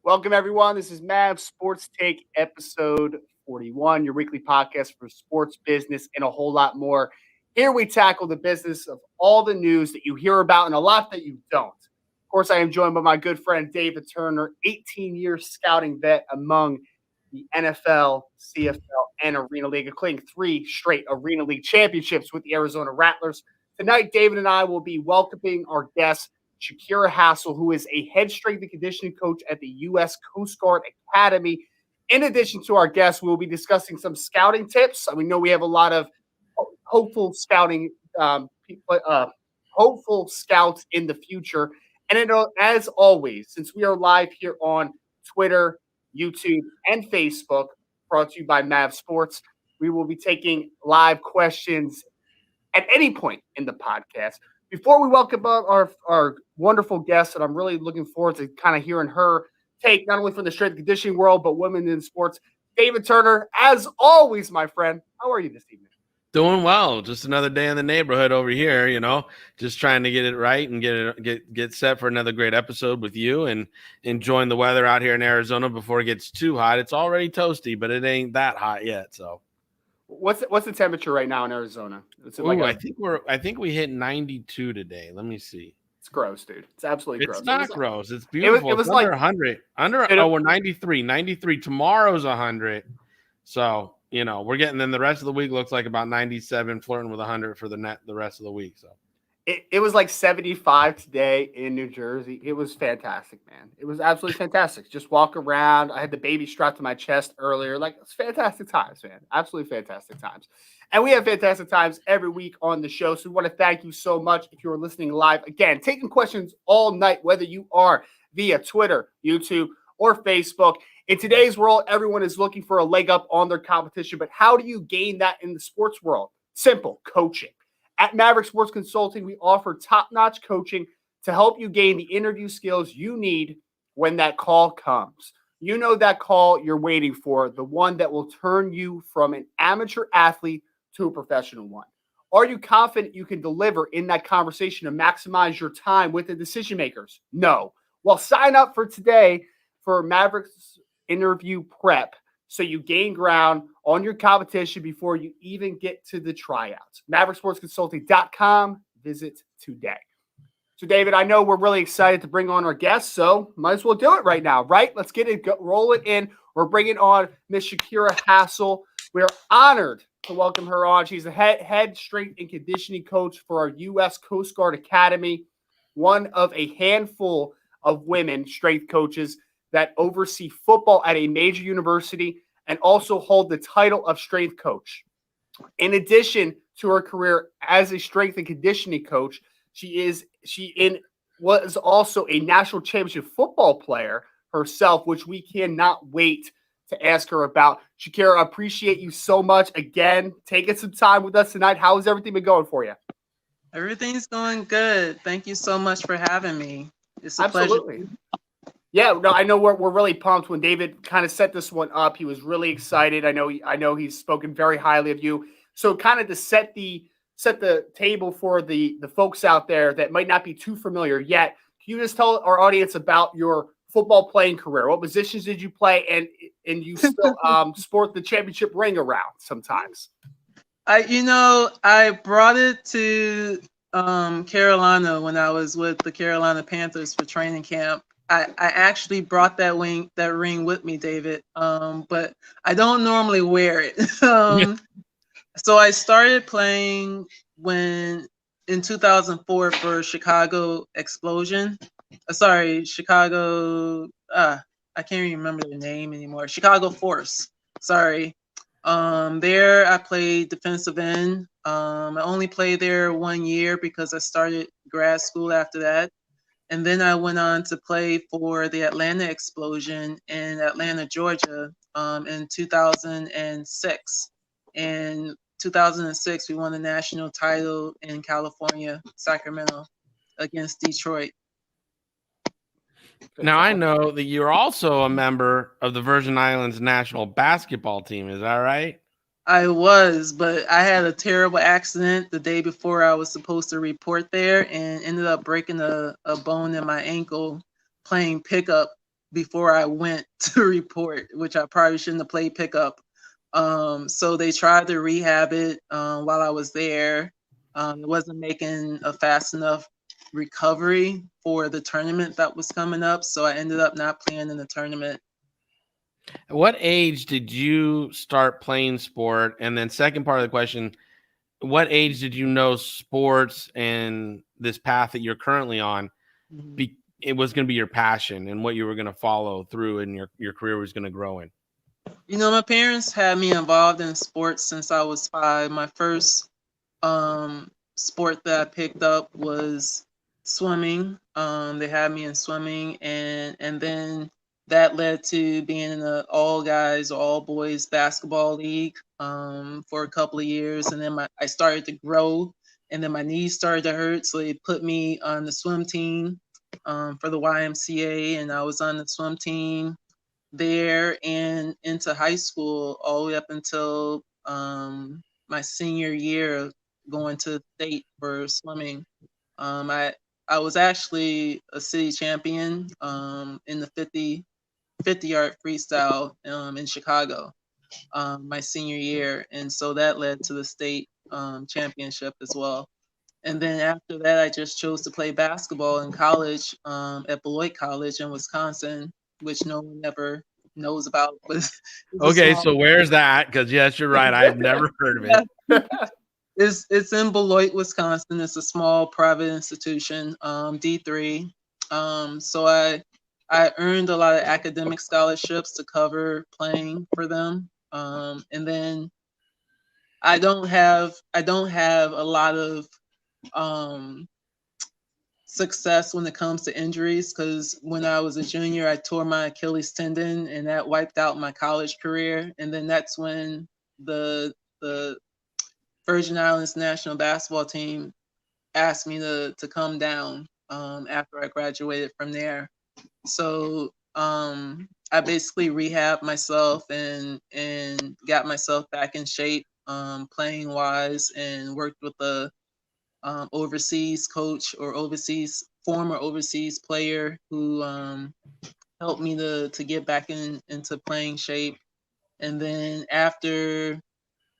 Welcome, everyone. This is Mav Sports Take, episode 41, your weekly podcast for sports, business, and a whole lot more. Here we tackle the business of all the news that you hear about and a lot that you don't. Of course, I am joined by my good friend David Turner, 18-year scouting vet among the NFL, CFL, and Arena League, including 3 straight Arena League championships with the Arizona Rattlers. Tonight, David and I will be welcoming our guest, Shakira Hassel, who is a head strength and conditioning coach at the U.S. Coast Guard Academy. In addition to our guests, we'll be discussing some scouting tips. We know we have a lot of hopeful scouting hopeful scouts in the future. And as always, since we are live here on Twitter, YouTube, and Facebook, brought to you by Mav Sports, we will be taking live questions at any point in the podcast. Before we welcome our wonderful guest, and I'm really looking forward to kind of hearing her take, not only from the strength and conditioning world, but women in sports. David Turner, as always, my friend, how are you this evening? Doing well. Just another day in the neighborhood over here, just trying to get it right and get set for another great episode with you and enjoying the weather out here in Arizona before it gets too hot. It's already toasty, but it ain't that hot yet, so. What's the temperature right now in Arizona? I think we hit 92 today. Let me see. It's gross, dude. It's absolutely gross. It's not gross. It's beautiful. It was under 100. We're 93. 93. Tomorrow's 100. So, we're getting, then the rest of the week looks like about 97, flirting with 100 for the rest of the week. So it was like 75 today in New Jersey. It was fantastic, man. It was absolutely fantastic. Just walk around. I had the baby strapped to my chest earlier. Like, it's fantastic times, man. Absolutely fantastic times. And we have fantastic times every week on the show. So we want to thank you so much if you're listening live. Again, taking questions all night, whether you are via Twitter, YouTube, or Facebook. In today's world, everyone is looking for a leg up on their competition. But how do you gain that in the sports world? Simple, coaching. At Maverick Sports Consulting, we offer top-notch coaching to help you gain the interview skills you need when that call comes. You know that call you're waiting for, the one that will turn you from an amateur athlete to a professional one. Are you confident you can deliver in that conversation to maximize your time with the decision makers? No. Well, sign up for today for Maverick's interview prep, so you gain ground on your competition before you even get to the tryouts. MaverickSportsConsulting.com. Visit today. So, David, I know we're really excited to bring on our guests, so might as well do it right now, right? Let's get it, roll it in. We're bringing on Miss Shakira Hassel. We're honored to welcome her on. She's a head strength and conditioning coach for our U.S. Coast Guard Academy, one of a handful of women strength coaches that oversee football at a major university and also hold the title of strength coach. In addition to her career as a strength and conditioning coach, she was also a national championship football player herself, which we cannot wait to ask her about. Shakira, I appreciate you so much. Again, taking some time with us tonight. How has everything been going for you? Everything's going good. Thank you so much for having me. It's a Absolutely. pleasure. Yeah, no, I know we're really pumped. When David kind of set this one up, he was really excited. I know he's spoken very highly of you. So kind of to set the table for the folks out there that might not be too familiar yet, can you just tell our audience about your football playing career? What positions did you play, and you still sport the championship ring around sometimes? I brought it to Carolina when I was with the Carolina Panthers for training camp. I actually brought that ring with me, David, but I don't normally wear it. So I started playing in 2004 for Chicago Explosion. Chicago. I can't even remember the name anymore. Chicago Force. Sorry. There I played defensive end. I only played there 1 year because I started grad school after that. And then I went on to play for the Atlanta Explosion in Atlanta, Georgia, in 2006. In 2006, we won the national title in California, Sacramento, against Detroit. Now, I know that you're also a member of the Virgin Islands national basketball team. Is that right? I was, but I had a terrible accident the day before I was supposed to report there and ended up breaking a bone in my ankle playing pickup before I went to report, which I probably shouldn't have played pickup. So they tried to rehab it while I was there. It wasn't making a fast enough recovery for the tournament that was coming up, so I ended up not playing in the tournament. At what age did you start playing sport? And then second part of the question, what age did you know sports and this path that you're currently on it was going to be your passion and what you were going to follow through and your career was going to grow in? You know, my parents had me involved in sports since I was 5. My first sport that I picked up was swimming. They had me in swimming, and then that led to being in the all guys, all boys basketball league for a couple of years, and then I started to grow, and then my knees started to hurt, so they put me on the swim team for the YMCA, and I was on the swim team there and into high school all the way up until my senior year going to state for swimming. I was actually a city champion in the 50-yard freestyle in Chicago my senior year, and so that led to the state championship as well. And then after that, I just chose to play basketball in college at Beloit College in Wisconsin, which no one ever knows about. But okay, so where's that? Because yes, you're right. I've never heard of it. It's in Beloit, Wisconsin. It's a small private institution, D3. So I earned a lot of academic scholarships to cover playing for them. And then I don't have a lot of success when it comes to injuries, because when I was a junior, I tore my Achilles tendon, and that wiped out my college career. And then that's when the Virgin Islands national basketball team asked me to come down after I graduated from there. So I basically rehabbed myself and got myself back in shape playing wise, and worked with a overseas coach or former overseas player who helped me to get back into playing shape. And then after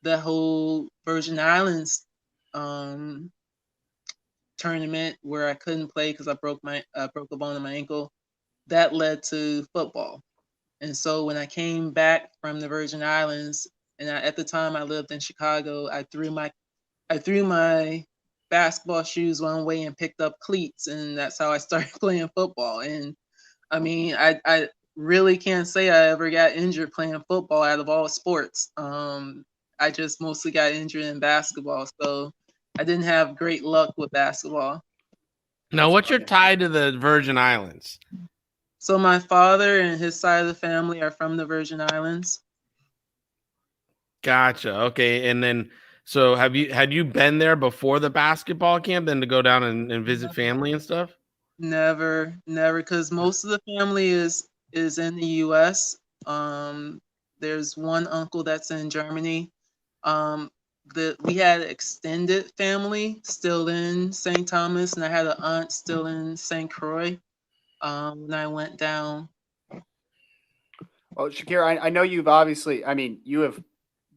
the whole Virgin Islands tournament where I couldn't play because I broke a bone in my ankle, that led to football. And so when I came back from the Virgin Islands, and at the time I lived in Chicago, I threw my basketball shoes one way and picked up cleats, and that's how I started playing football. And I mean, I really can't say I ever got injured playing football out of all sports. I just mostly got injured in basketball, so I didn't have great luck with basketball. Now, what's your tie to the Virgin Islands? So my father and his side of the family are from the Virgin Islands. Gotcha. Okay, and then so had you been there before the basketball camp, then to go down and visit family and stuff? Never, because most of the family is in the U.S. There's one uncle that's in Germany. We had extended family still in St. Thomas, and I had an aunt still in St. Croix when I went down. Well, Shakira, I know you've obviously, you have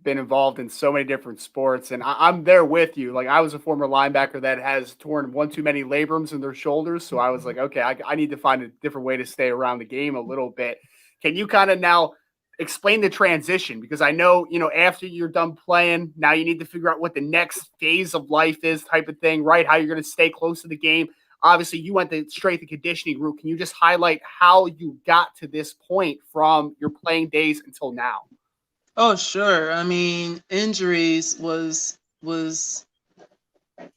been involved in so many different sports, and I'm there with you. Like, I was a former linebacker that has torn one too many labrums in their shoulders, so I was like, okay, I need to find a different way to stay around the game a little bit. Can you kind of now explain the transition? Because I know, after you're done playing, now you need to figure out what the next phase of life is, type of thing, right? How you're going to stay close to the game. Obviously, you went the strength and conditioning route. Can you just highlight how you got to this point from your playing days until now? Oh, sure. I mean, injuries was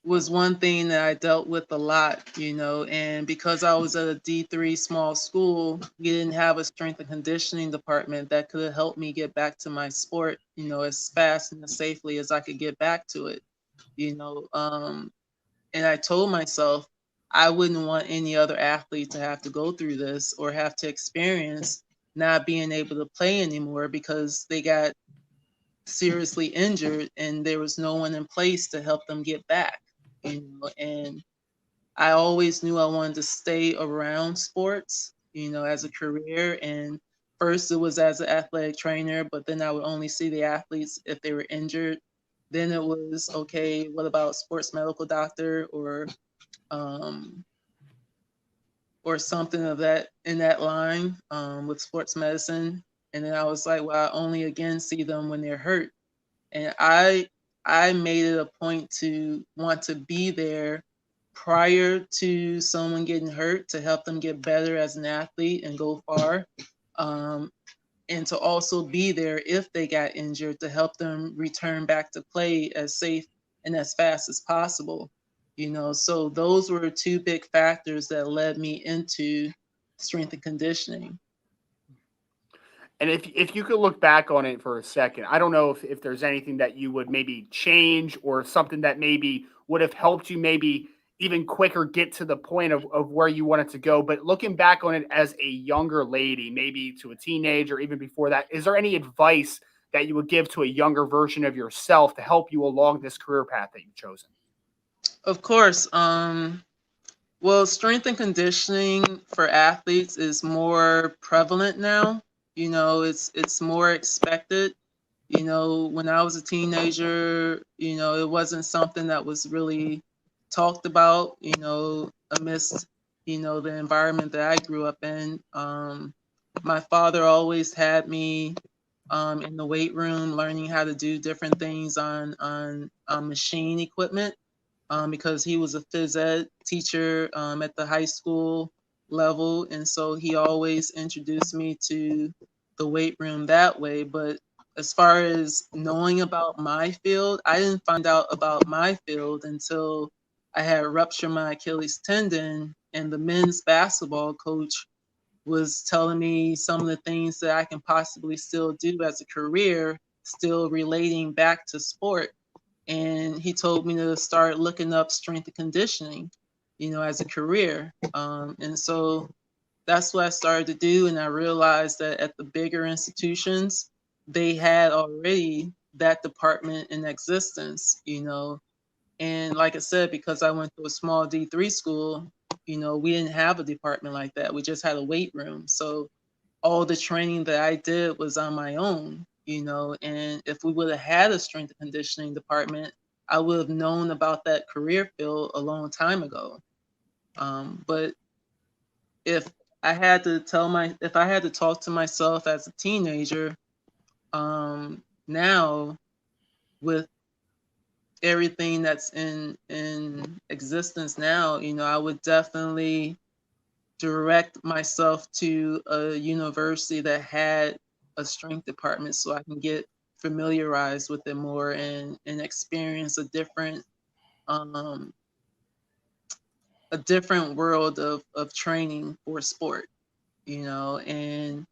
one thing that I dealt with a lot, and because I was at a D3 small school, we didn't have a strength and conditioning department that could have helped me get back to my sport, as fast and as safely as I could get back to it, and I told myself I wouldn't want any other athlete to have to go through this or have to experience not being able to play anymore because they got seriously injured and there was no one in place to help them get back. And I always knew I wanted to stay around sports. as a career. And first it was as an athletic trainer, but then I would only see the athletes if they were injured. Then it was, okay, what about sports medical doctor um, or something of that in that line with sports medicine. And then I was like, well, I only again see them when they're hurt. And I made it a point to want to be there prior to someone getting hurt to help them get better as an athlete and go far. And to also be there if they got injured to help them return back to play as safe and as fast as possible. So those were two big factors that led me into strength and conditioning. And if you could look back on it for a second, I don't know if there's anything that you would maybe change or something that maybe would have helped you maybe even quicker get to the point of where you wanted to go. But looking back on it as a younger lady, maybe to a teenager, even before that, is there any advice that you would give to a younger version of yourself to help you along this career path that you've chosen? Of course. Well, strength and conditioning for athletes is more prevalent now. It's more expected. When I was a teenager, it wasn't something that was really talked about, amidst, the environment that I grew up in. My father always had me in the weight room learning how to do different things on machine equipment because he was a phys ed teacher at the high school level. And so he always introduced me to the weight room that way. But as far as knowing about my field, I didn't find out about my field until I had ruptured my Achilles tendon, and the men's basketball coach was telling me some of the things that I can possibly still do as a career, still relating back to sport. And he told me to start looking up strength and conditioning, as a career. And so that's what I started to do. And I realized that at the bigger institutions, they had already that department in existence. And like I said, because I went to a small D3 school, we didn't have a department like that. We just had a weight room. So all the training that I did was on my own, and if we would have had a strength and conditioning department, I would have known about that career field a long time ago. But if I had to talk to myself as a teenager, now with everything that's in existence now, I would definitely direct myself to a university that had a strength department so I can get familiarized with it more and experience a different world of training for sport, and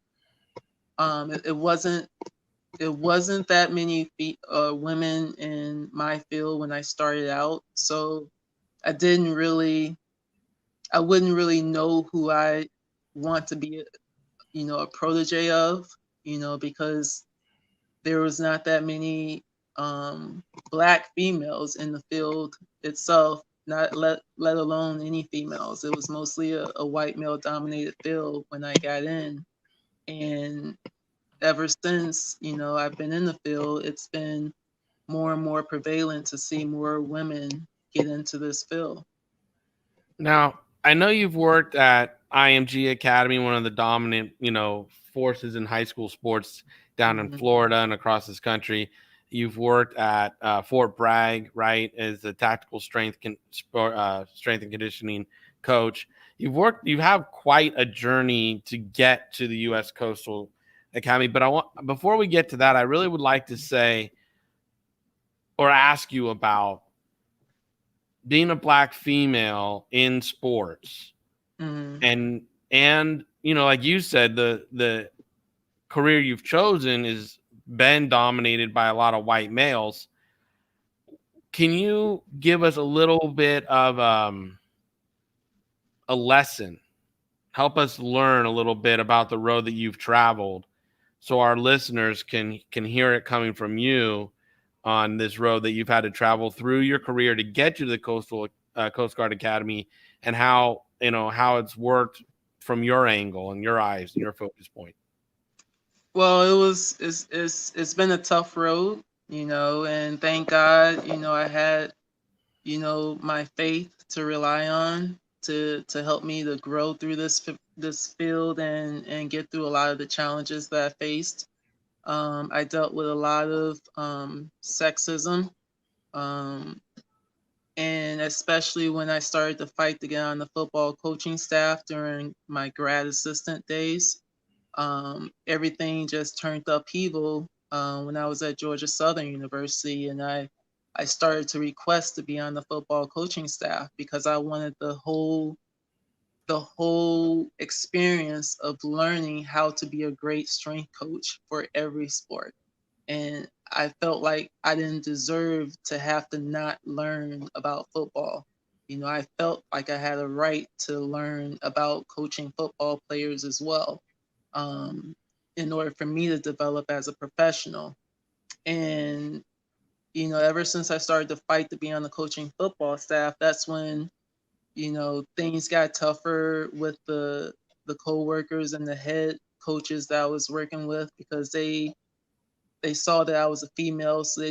it wasn't that many women in my field when I started out, so I wouldn't really know who I want to be, a protege of, because there was not that many Black females in the field itself, not let alone any females. It was mostly a white male dominated field when I got in. And ever since, I've been in the field, it's been more and more prevalent to see more women get into this field. Now, I know you've worked at IMG Academy, one of the dominant, forces in high school sports down in Florida and across this country. You've worked at Fort Bragg, right, as a tactical strength and conditioning coach. You have quite a journey to get to the U.S. Coastal Academy. But before we get to that, I really would like to say or ask you about being a Black female in sports. And like you said, the career you've chosen is been dominated by a lot of white males. Can you give us a little bit of a lesson? Help us learn a little bit about the road that you've traveled so our listeners can hear it coming from you on this road that you've had to travel through your career to get you to the Coast Guard Academy, and how it's worked from your angle and your eyes and your focus point? Well, it's been a tough road, and thank God, I had, my faith to rely on to help me to grow through this field and get through a lot of the challenges that I faced. I dealt with a lot of sexism, um, and especially when I started to fight to get on the football coaching staff during my grad assistant days. Everything just turned upheaval when I was at Georgia Southern University, and I started to request to be on the football coaching staff because I wanted the whole experience of learning how to be a great strength coach for every sport. And I felt like I didn't deserve to have to not learn about football. I felt like I had a right to learn about coaching football players as well, um, in order for me to develop as a professional. And, ever since I started to fight to be on the coaching football staff, that's when, things got tougher with the co-workers and the head coaches that I was working with because they saw that I was a female, so the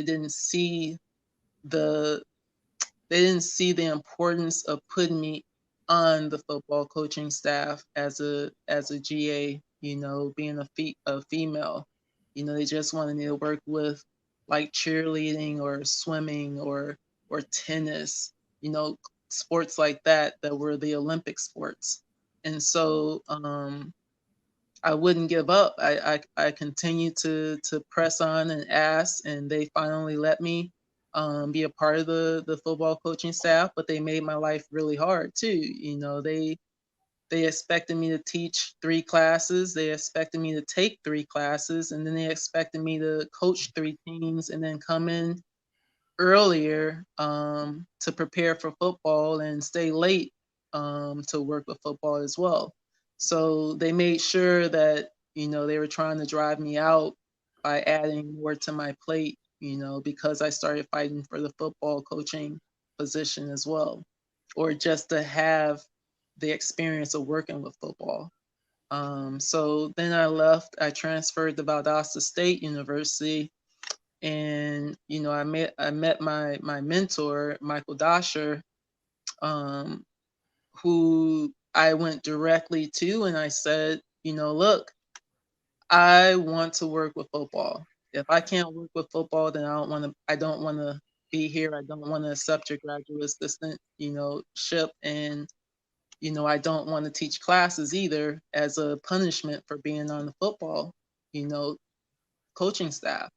they didn't see the importance of putting me on the football coaching staff as a GA, being a female. They just wanted me to work with like cheerleading or swimming or tennis, sports like that were the Olympic sports. And so I wouldn't give up. I continued to press on and ask, and they finally let me be a part of the football coaching staff. But they made my life really hard too. They expected me to teach 3 classes. They expected me to take 3 classes, and then they expected me to coach 3 teams, and then come in earlier to prepare for football and stay late to work with football as well. So they made sure that, they were trying to drive me out by adding more to my plate, because I started fighting for the football coaching position as well, or just to have the experience of working with football. So then I left, I transferred to Valdosta State University, and I met my mentor Michael Dosher, um, who I went directly to, and I said, look, I want to work with football. If I can't work with football, then I don't want to be here. I don't want to accept your graduate assistant ship, and I don't want to teach classes either as a punishment for being on the football you know coaching staff.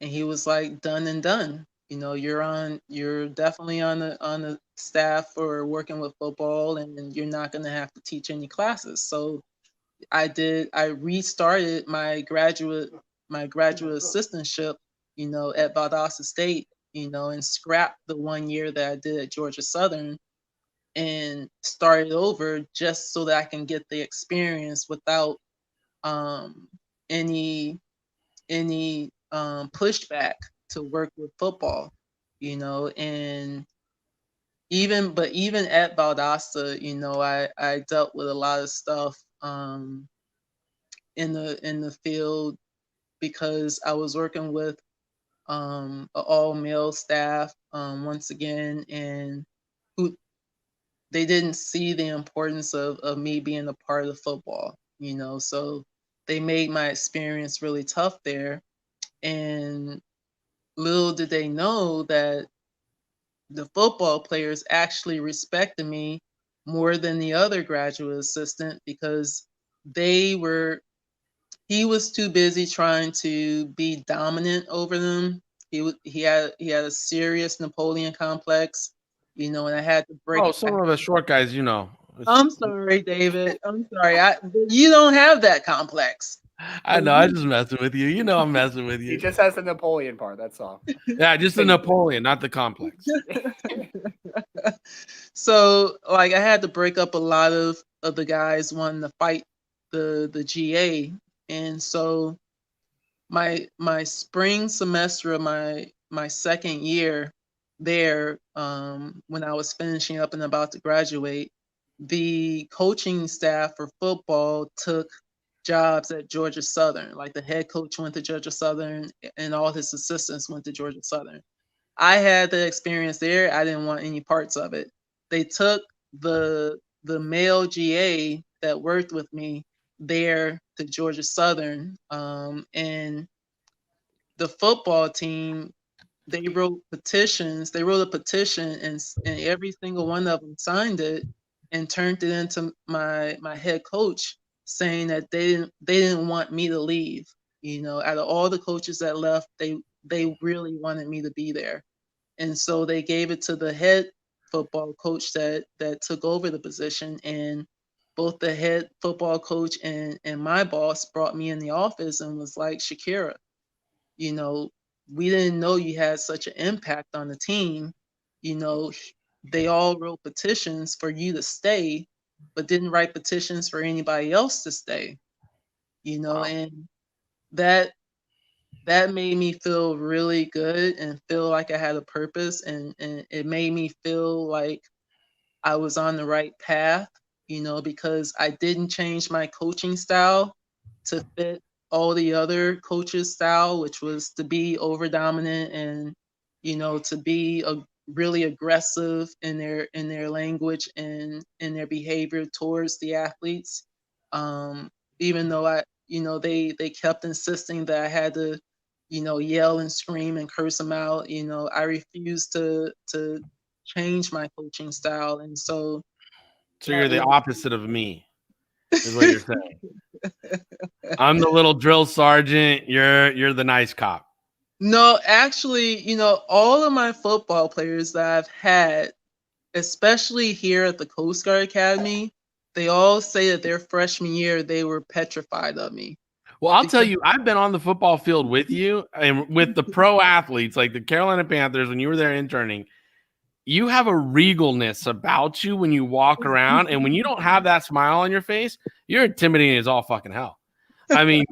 And he was like, done and done. You're definitely on the staff for working with football, and you're not going to have to teach any classes. So I restarted my graduate assistantship, at Valdosta State, and scrapped the 1 year that I did at Georgia Southern and started over just so that I can get the experience without um, any pushback to work with football, and even at Valdosta, I dealt with a lot of stuff in the field because I was working with an all male staff once again, and who they didn't see the importance of me being a part of football, so they made my experience really tough there. And little did they know that the football players actually respected me more than the other graduate assistant because they were he was too busy trying to be dominant over them. He had a serious Napoleon complex, and I had to break. Oh, some of us short guys, I'm sorry, David. I'm sorry. You don't have that complex. I know. I'm just messing with you. I'm messing with He you. just has the Napoleon part. That's all. Yeah, just the Napoleon, not the complex. So, like, I had to break up a lot of the guys wanting to fight the GA, and so my spring semester of my second year there, when I was finishing up and about to graduate, the coaching staff for football took jobs at Georgia Southern. Like the head coach went to Georgia Southern and all his assistants went to Georgia Southern. I had the experience there. I didn't want any parts of it. They took the male GA that worked with me there to Georgia Southern, and the football team, they wrote petitions. They wrote a petition, and every single one of them signed it and turned it into my head coach, saying that they didn't want me to leave. You know, out of all the coaches that left, they really wanted me to be there, and so they gave it to the head football coach that took over the position. And both the head football coach and my boss brought me in the office and was like, Shakira, you know, we didn't know you had such an impact on the team. You know, they all wrote petitions for you to stay, but didn't write petitions for anybody else to stay. You know, Wow. and that made me feel really good and feel like I had a purpose, and it made me feel like I was on the right path, you know, because I didn't change my coaching style to fit all the other coaches' style, which was to be over dominant and, you know, to be really aggressive in their language and in their behavior towards the athletes. Even though they kept insisting that I had to, you know, yell and scream and curse them out. You know, I refused to change my coaching style, and so So you're the opposite of me, is what you're saying. I'm the little drill sergeant. You're the nice cop. No, actually, you know, all of my football players that I've had, especially here at the Coast Guard Academy, they all say that their freshman year they were petrified of me. Well, I'll tell you, I've been on the football field with you and with the pro athletes, like the Carolina Panthers, when you were there interning. You have a regalness about you when you walk around, and when you don't have that smile on your face, you're intimidating as all fucking hell. I mean,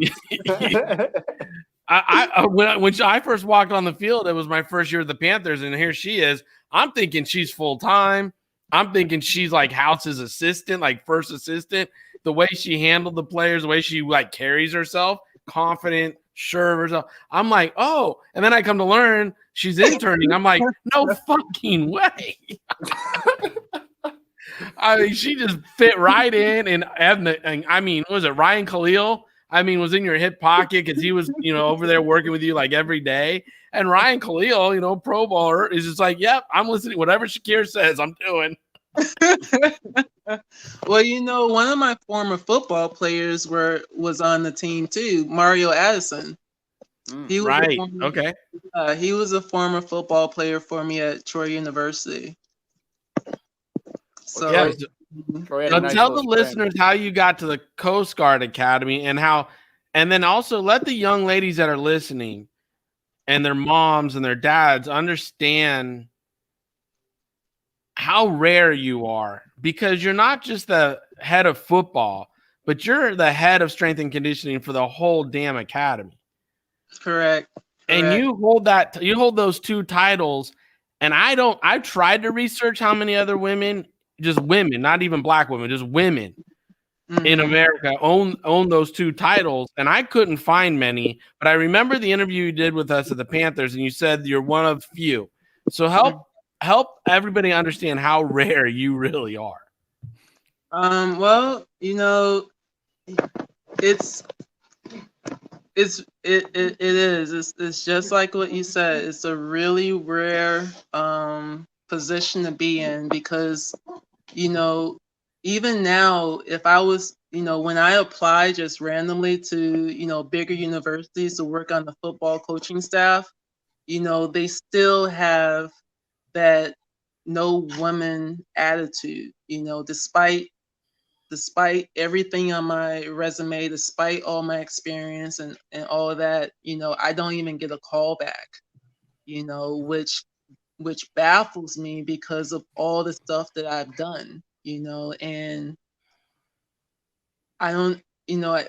when I first walked on the field, it was my first year at the Panthers, and here she is. I'm thinking she's full time. I'm thinking she's like House's assistant, like first assistant. The way she handled the players, the way she like carries herself, confident, sure of herself. I'm like, oh, and then I come to learn she's interning. I'm like, no fucking way. I mean, she just fit right in. And I mean, was it Ryan Khalil? I mean, was in your hip pocket because he was, you know, over there working with you like every day. And Ryan Khalil, you know, pro bowler, is just like, yep, I'm listening. Whatever Shakir says, I'm doing. Well, you know, one of my former football players was on the team too, Mario Addison. He was right. Okay. He was a former football player for me at Troy University. So, yeah, tell the listeners how you got to the Coast Guard Academy and then also let the young ladies that are listening and their moms and their dads understand how rare you are, because you're not just the head of football, but you're the head of strength and conditioning for the whole damn academy. Correct. And you hold those two titles. And I've tried to research how many other women, just women, not even black women, just women in America own those two titles. And I couldn't find many, but I remember the interview you did with us at the Panthers, and you said you're one of few. So help everybody understand how rare you really are. Well, you know, it is. It's just like what you said. It's a really rare position to be in, because, you know, even now, if I was, you know, when I apply just randomly to, you know, bigger universities to work on the football coaching staff, you know, they still have that no woman attitude, you know, despite everything on my resume, despite all my experience and all of that, you know, I don't even get a call back, you know, which baffles me because of all the stuff that I've done, you know. And I don't, you know,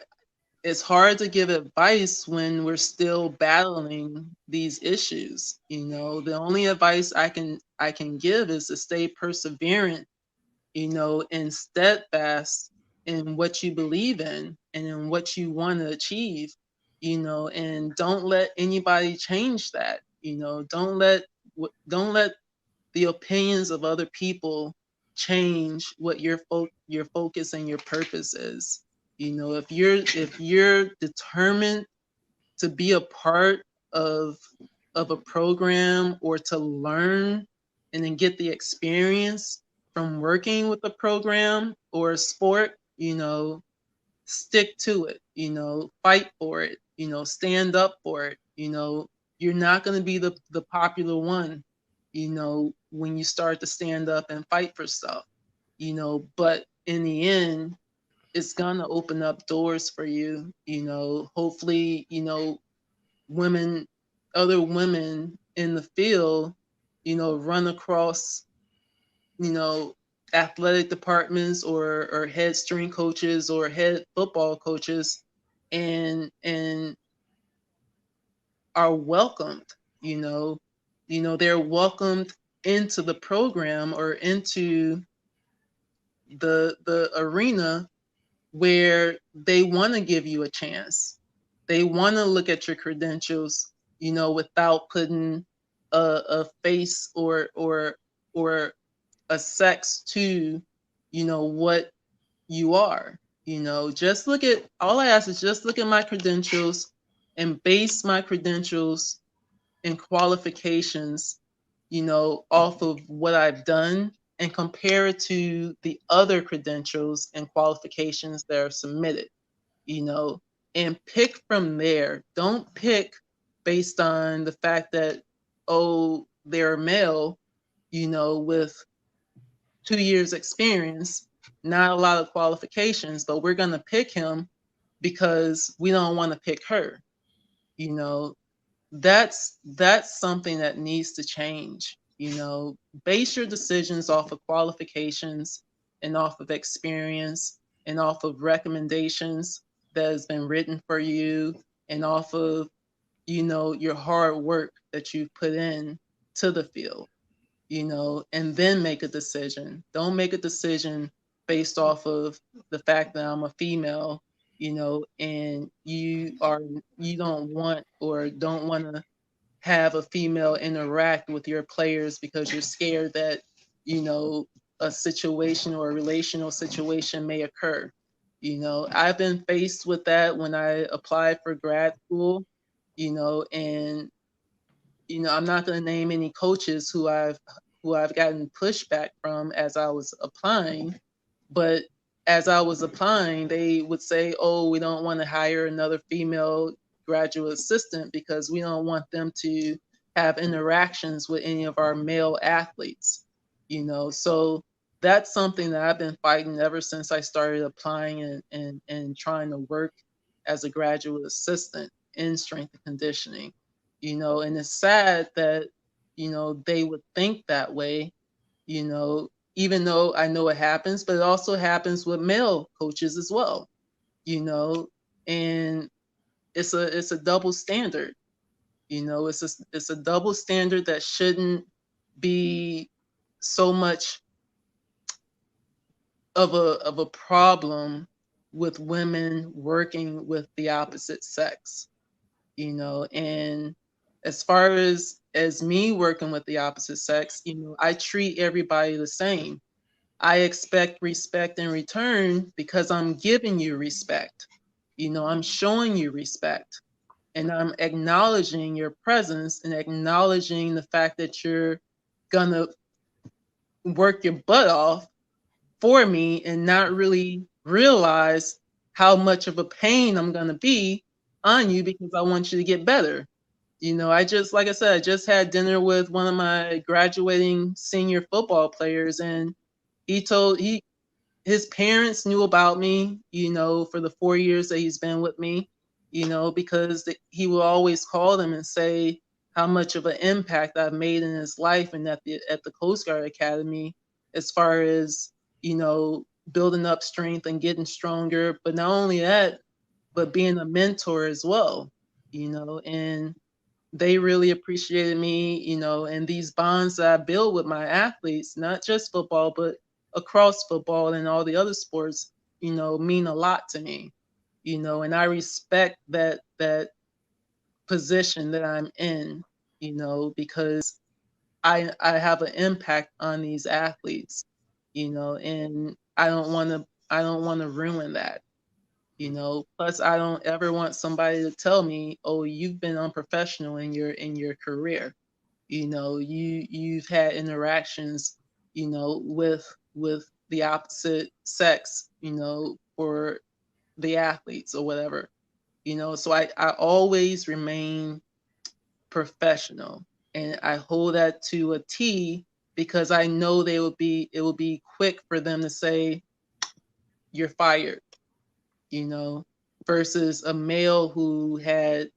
it's hard to give advice when we're still battling these issues. You know, the only advice I can give is to stay perseverant and steadfast in what you believe in and in what you want to achieve, and don't let anybody change that. Don't let the opinions of other people change what your focus and your purpose is. If you're determined to be a part of a program or to learn and then get the experience from working with a program or a sport, stick to it, fight for it, stand up for it. You're not going to be the popular one, when you start to stand up and fight for stuff, but in the end, it's going to open up doors for you, hopefully, women, other women in the field, run across, you know, athletic departments or head strength coaches or head football coaches and are welcomed, you know, they're welcomed into the program or into the arena where they want to give you a chance. They want to look at your credentials, without putting a face or a sex to, what you are. Just look at all I ask is just look at my credentials and base my credentials and qualifications, off of what I've done and compare it to the other credentials and qualifications that are submitted, you know, and pick from there. Don't pick based on the fact that, oh, they're male, with 2 years experience, not a lot of qualifications, but we're going to pick him because we don't want to pick her. You know, that's something that needs to change. Base your decisions off of qualifications and off of experience and off of recommendations that has been written for you and off of your hard work that you've put in to the field, and then make a decision. Don't make a decision based off of the fact that I'm a female, and you don't want or don't want to have a female interact with your players because you're scared that, a situation or a relational situation may occur. I've been faced with that when I applied for grad school, and I'm not going to name any coaches who I've gotten pushback from as I was applying, but as I was applying, they would say, "Oh, we don't want to hire another female graduate assistant because we don't want them to have interactions with any of our male athletes." So that's something that I've been fighting ever since I started applying and trying to work as a graduate assistant in strength and conditioning. And it's sad that, they would think that way, even though I know it happens, but it also happens with male coaches as well, and it's a double standard. It's a double standard that shouldn't be so much of a problem with women working with the opposite sex. And as far as me working with the opposite sex, I treat everybody the same. I expect respect in return because I'm giving you respect. I'm showing you respect and I'm acknowledging your presence and acknowledging the fact that you're gonna work your butt off for me and not really realize how much of a pain I'm gonna be on you because I want you to get better. Like I said, I just had dinner with one of my graduating senior football players, and his parents knew about me, for the 4 years that he's been with me, because he will always call them and say how much of an impact I've made in his life and at the Coast Guard Academy, as far as, building up strength and getting stronger. But not only that, but being a mentor as well, and they really appreciated me, and these bonds that I build with my athletes, not just football, but across football and all the other sports, mean a lot to me, and I respect that position that I'm in, because I have an impact on these athletes, and I don't want to ruin that. Plus I don't ever want somebody to tell me, oh, you've been unprofessional in your career. You've had interactions, with the opposite sex, for the athletes or whatever. So I always remain professional, and I hold that to a T, because I know it will be quick for them to say you're fired, you know, versus a male who had,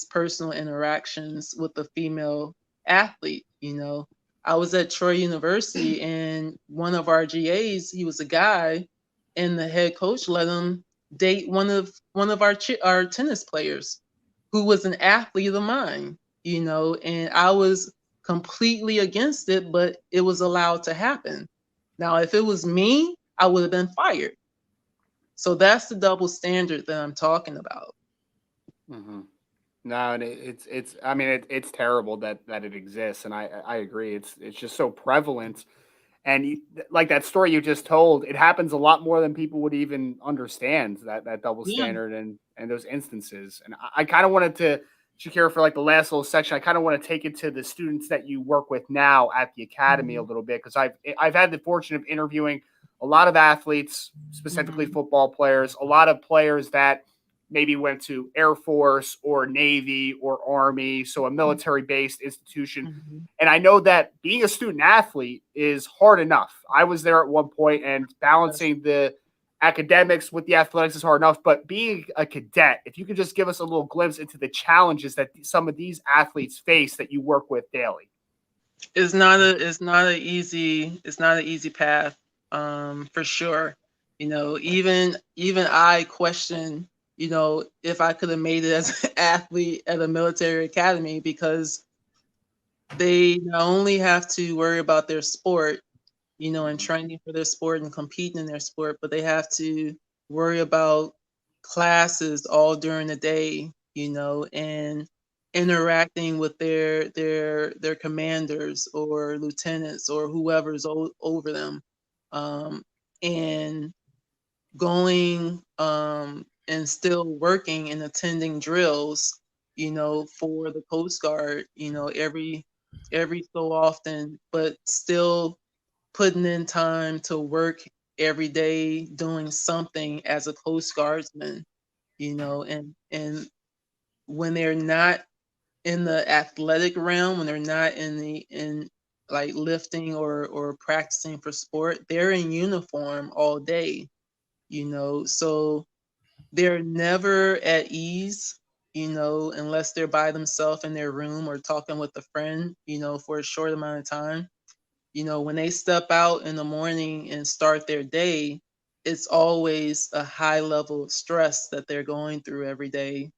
personal interactions with a female athlete. I was at Troy University, and one of our GAs, he was a guy, and the head coach let him date one of our tennis players who was an athlete of mine, and I was completely against it, but it was allowed to happen. Now, if it was me, I would have been fired. So that's the double standard that I'm talking about. Hmm. No, and it's I mean it's terrible that it exists, and I agree. It's just so prevalent, and like that story you just told, it happens a lot more than people would even understand, that double Yeah. standard and those instances. And I kind of wanted to, Shakira, for like the last little section, I kind of want to take it to the students that you work with now at the academy a Mhm. little bit, because I've had the fortune of interviewing a lot of athletes, specifically Mhm. football players, a lot of players that maybe went to Air Force or Navy or Army, so a military based institution. Mhm. And I know that being a student athlete is hard enough. I was there at one point, and Yes. balancing the academics with the athletics is hard enough. But being a cadet, if you could just give us a little glimpse into the challenges that some of these athletes face that you work with daily. It's not an easy path, for sure. Even I question, if I could have made it as an athlete at a military academy, because they not only have to worry about their sport, and training for their sport and competing in their sport, but they have to worry about classes all during the day, and interacting with their commanders or lieutenants or whoever's over them, um, and going, and still working and attending drills, for the Coast Guard, every so often, but still putting in time to work every day doing something as a Coast Guardsman, and when they're not in the athletic realm, when they're not in like lifting or practicing for sport, they're in uniform all day, so they're never at ease, unless they're by themselves in their room or talking with a friend, for a short amount of time. When they step out in the morning and start their day, it's always a high level of stress that they're going through every day,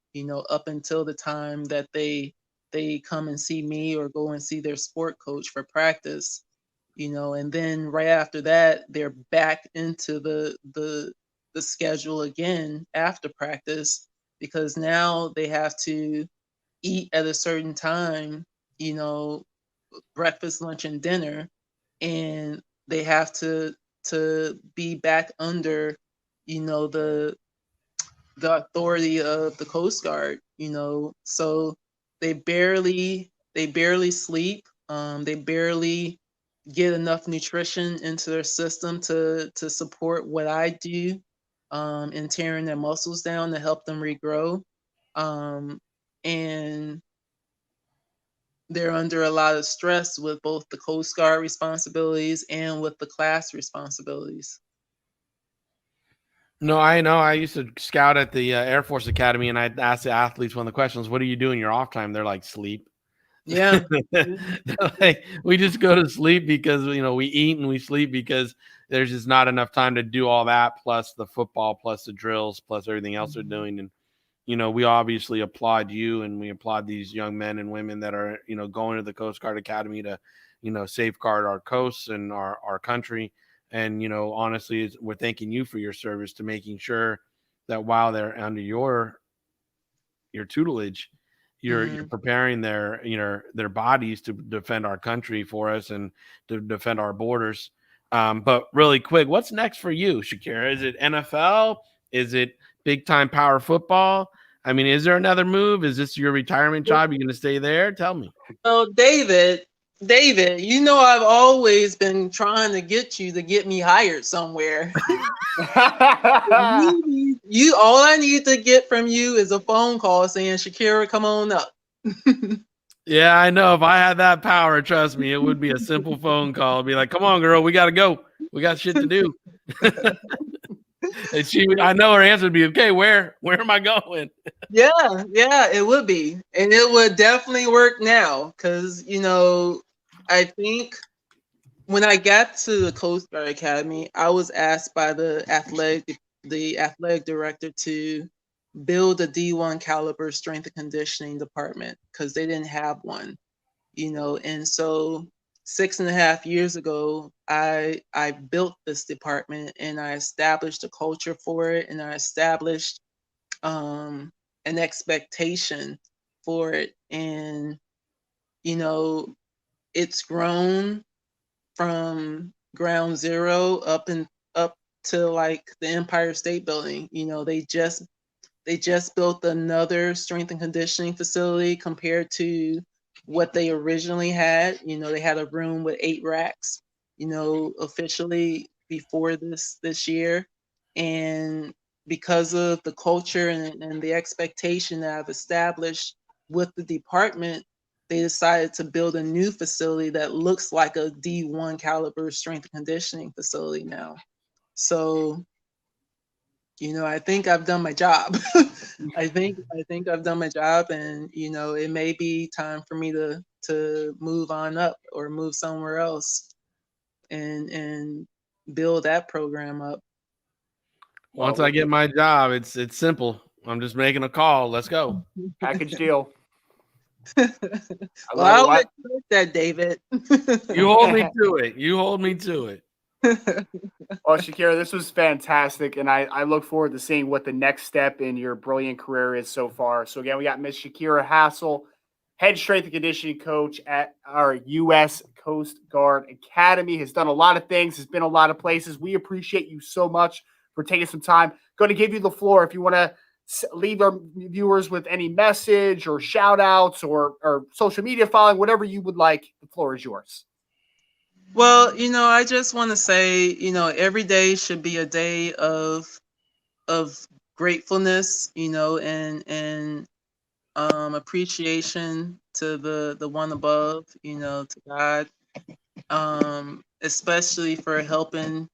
up until the time that they come and see me or go and see their sport coach for practice, and then right after that, they're back into the schedule again after practice, because now they have to eat at a certain time, you know, breakfast, lunch, and dinner, and they have to be back under, the authority of the Coast Guard, so they barely sleep, they barely get enough nutrition into their system to support what I do, in tearing their muscles down to help them regrow, um, and they're under a lot of stress with both the Coast Guard responsibilities and with the class responsibilities. No, I know. I used to scout at the Air Force Academy, and I'd ask the athletes one of the questions, "What do you do in your off time?" They're like, "Sleep." Yeah. They're like, we just go to sleep because we eat and we sleep because there's just not enough time to do all that, plus the football, plus the drills, plus everything else they're Mhm. doing. And we obviously applaud you, and we applaud these young men and women that are going to the Coast Guard Academy to safeguard our coasts and our country. And, honestly, we're thanking you for your service to making sure that while they're under your tutelage, you're preparing their bodies to defend our country for us and to defend our borders. But really quick, what's next for you, Shakira? Is it NFL? Is it big time power football? I mean, is there another move? Is this your retirement job? You're going to stay there? Tell me. So David, I've always been trying to get you to get me hired somewhere. you all I need to get from you is a phone call saying, Shakira, come on up. Yeah, I know. If I had that power, trust me, it would be a simple phone call. Be like, come on, girl, we got to go. We got shit to do. And I know her answer would be, okay, where am I going? Yeah, it would be. And it would definitely work now. Because, I think when I got to the Coast Guard Academy, I was asked by the athletic director to build a D1 caliber strength and conditioning department because they didn't have one, and so 6.5 years ago, I built this department and I established a culture for it, and I established an expectation for it. And, it's grown from ground zero up to like the Empire State Building. They just built another strength and conditioning facility compared to what they originally had. They had a room with 8 racks, officially before this year. And because of the culture and the expectation that I've established with the department, they decided to build a new facility that looks like a D1 caliber strength and conditioning facility now. So, I think I've done my job. I think I've done my job, and it may be time for me to move on up or move somewhere else and build that program up. Once I get my job, it's simple. I'm just making a call. Let's go. Package deal. I'll let you like that, David. You hold me to it. Well, Shakira, this was fantastic, and I look forward to seeing what the next step in your brilliant career is so far. So again, we got Miss Shakira Hassel, head strength and conditioning coach at our U.S. Coast Guard Academy, has done a lot of things, has been a lot of places. We appreciate you so much for taking some time. Going to give you the floor if you want to leave our viewers with any message or shout outs or social media following, whatever you would like. The floor is yours. Well, I just want to say, every day should be a day of gratefulness, and appreciation to the one above, to God, especially for helping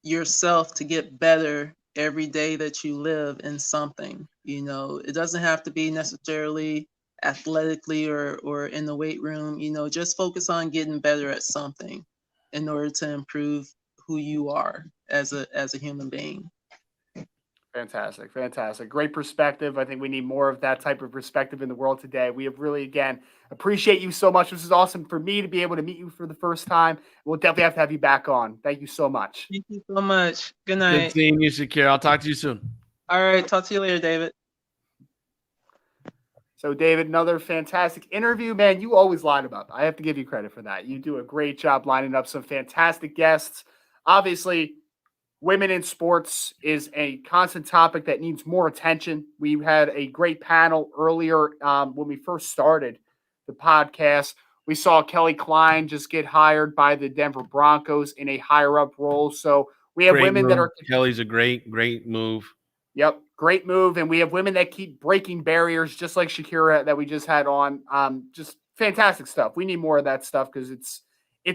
yourself to get better every day that you live in something. It doesn't have to be necessarily athletically or in the weight room. Just focus on getting better at something in order to improve who you are as a human being. Fantastic. Great perspective. I think we need more of that type of perspective in the world today. We have really, again, appreciate you so much. This is awesome for me to be able to meet you for the first time. We'll definitely have to have you back on. Thank you so much. Thank you so much. Good night. Good seeing you, Shakira. I'll talk to you soon. All right. Talk to you later, David. So, David, another fantastic interview. Man, you always line them up. I have to give you credit for that. You do a great job lining up some fantastic guests. Obviously, women in sports is a constant topic that needs more attention. We had a great panel earlier when we first started the podcast. We saw Kelly Klein just get hired by the Denver Broncos in a higher-up role. So we have women that are – Kelly's a great move. Yep, great move. And we have women that keep breaking barriers, just like Shakira that we just had on. Just fantastic stuff. We need more of that stuff because it's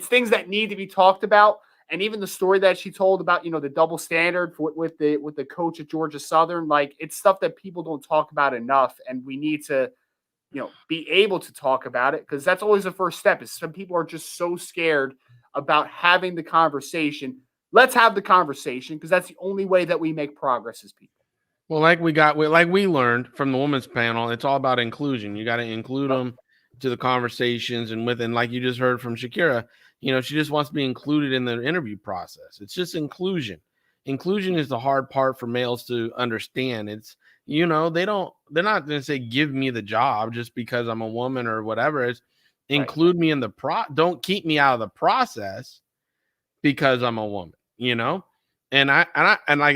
things that need to be talked about. And even the story that she told about, the double standard with the coach at Georgia Southern, like it's stuff that people don't talk about enough. And we need to, be able to talk about it because that's always the first step. Is some people are just so scared about having the conversation. Let's have the conversation because that's the only way that we make progress as people. Well, like we learned from the women's panel, it's all about inclusion. You got to include them to the conversations and like you just heard from Shakira, she just wants to be included in the interview process. It's just inclusion. Inclusion is the hard part for males to understand. It's, they're not going to say, give me the job just because I'm a woman or whatever. It's include me in the don't keep me out of the process because I'm a woman, And like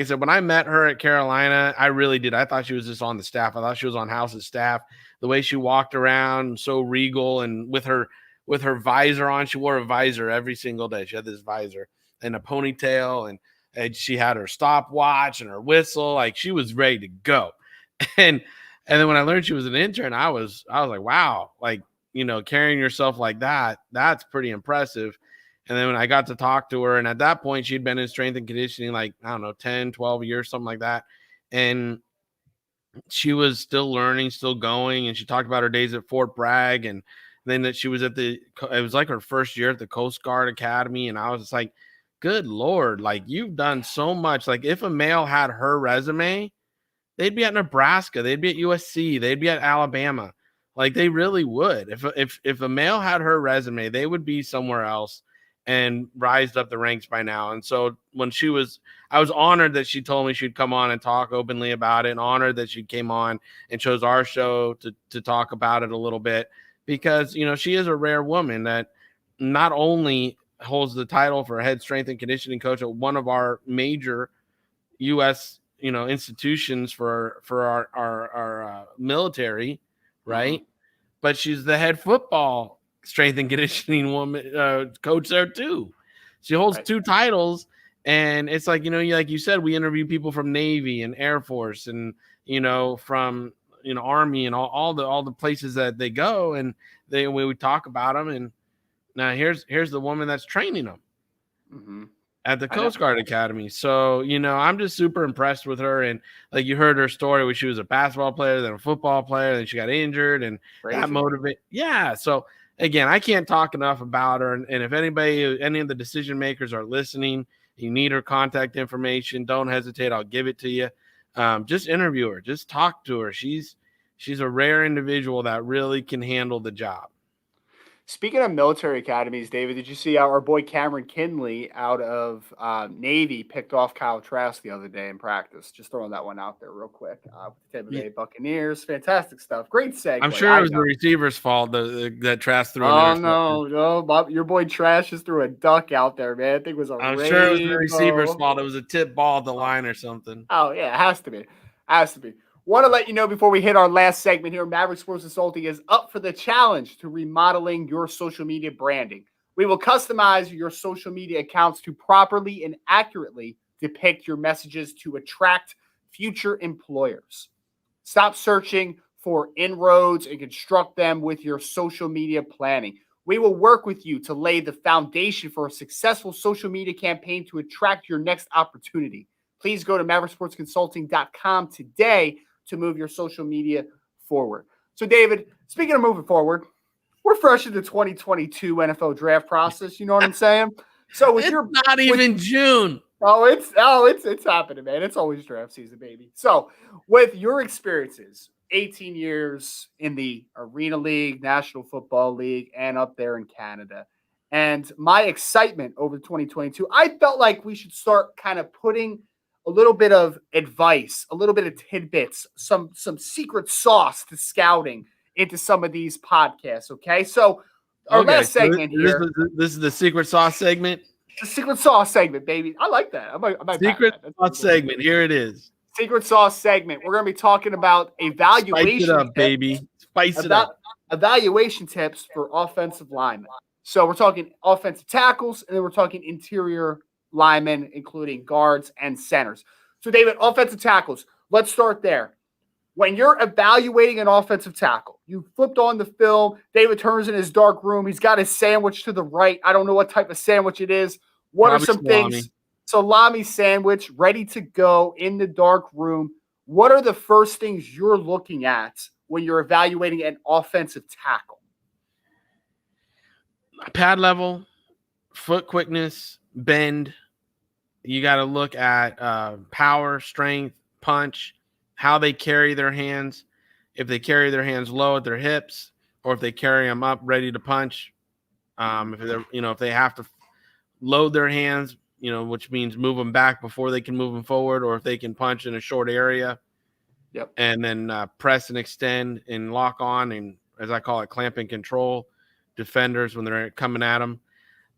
I said, when I met her at Carolina, I really did. I thought she was just on the staff. I thought she was on House's staff. The way she walked around, so regal, and with her visor on, she wore a visor every single day. She had this visor and a ponytail, and she had her stopwatch and her whistle. Like, she was ready to go. And then when I learned she was an intern, I was like, wow, like, carrying yourself like that, that's pretty impressive. And then when I got to talk to her, and at that point, she'd been in strength and conditioning, like, I don't know, 10, 12 years, something like that. And she was still learning, still going. And she talked about her days at Fort Bragg. And then that she was it was like her first year at the Coast Guard Academy. And I was just like, good Lord, like, you've done so much. Like, if a male had her resume, they'd be at Nebraska, they'd be at USC, they'd be at Alabama. Like, they really would. If a male had her resume, they would be somewhere else and rised up the ranks by now. And so when I was honored that she told me she'd come on and talk openly about it, and honored that she came on and chose our show to talk about it a little bit, because, she is a rare woman that not only holds the title for head strength and conditioning coach at one of our major U.S. institutions for our military, right? But she's the head football strength and conditioning woman coach there too. She holds two titles, and it's like, like you said, we interview people from Navy and Air Force, and from Army, and all the places that they go, and we talk about them. And now here's the woman that's training them at the Coast Guard Academy. So, I'm just super impressed with her. And like, you heard her story where she was a basketball player, then a football player, then she got injured, and that motivated. Yeah. So again, I can't talk enough about her. And if any of the decision makers are listening, you need her contact information, don't hesitate. I'll give it to you. Just interview her, just talk to her. She's a rare individual that really can handle the job. Speaking of military academies, David, did you see our boy Cameron Kinley out of Navy picked off Kyle Trask the other day in practice? Just throwing that one out there real quick. With the Tampa Bay Buccaneers. Fantastic stuff. Great segue. I'm sure it was the receiver's fault that Trask threw. No. Your boy Trash just threw a duck out there, man. I think it was I'm sure it was the receiver's fault. It was a tip ball at the line or something. Oh, yeah, it has to be. Want to let you know before we hit our last segment here, Maverick Sports Consulting is up for the challenge to remodeling your social media branding. We will customize your social media accounts to properly and accurately depict your messages to attract future employers. Stop searching for inroads and construct them with your social media planning. We will work with you to lay the foundation for a successful social media campaign to attract your next opportunity. Please go to mavericksportsconsulting.com today to move your social media forward. So, David, speaking of moving forward, we're fresh in the 2022 NFL draft process. You know what I'm saying? So, with not even June. It's happening, man. It's always draft season, baby. So, with your experiences, 18 years in the Arena League, National Football League, and up there in Canada, and my excitement over 2022, I felt like we should start kind of putting a little bit of advice, a little bit of tidbits, some secret sauce to scouting into some of these podcasts, okay? So our last segment here. This is the secret sauce segment? The secret sauce segment, baby. I like that. I might secret sauce segment. Here it is. Secret sauce segment. We're going to be talking about evaluation. Spice it up, baby. Spice it up. Evaluation tips for offensive linemen. So we're talking offensive tackles, and then we're talking interior linemen, including guards and centers. So, David, offensive tackles, let's start there. When you're evaluating an offensive tackle, you flipped on the film, David turns in his dark room, he's got his sandwich to the right. I don't know what type of sandwich it is. What are some things? Salami sandwich, ready to go in the dark room. What are the first things you're looking at when you're evaluating an offensive tackle? Pad level, foot quickness, bend. You got to look at power, strength, punch, how they carry their hands. If they carry their hands low at their hips or if they carry them up ready to punch. If they're, if they have to load their hands, which means move them back before they can move them forward, or if they can punch in a short area. Yep. And then press and extend and lock on, and as I call it, clamp and control defenders when they're coming at them.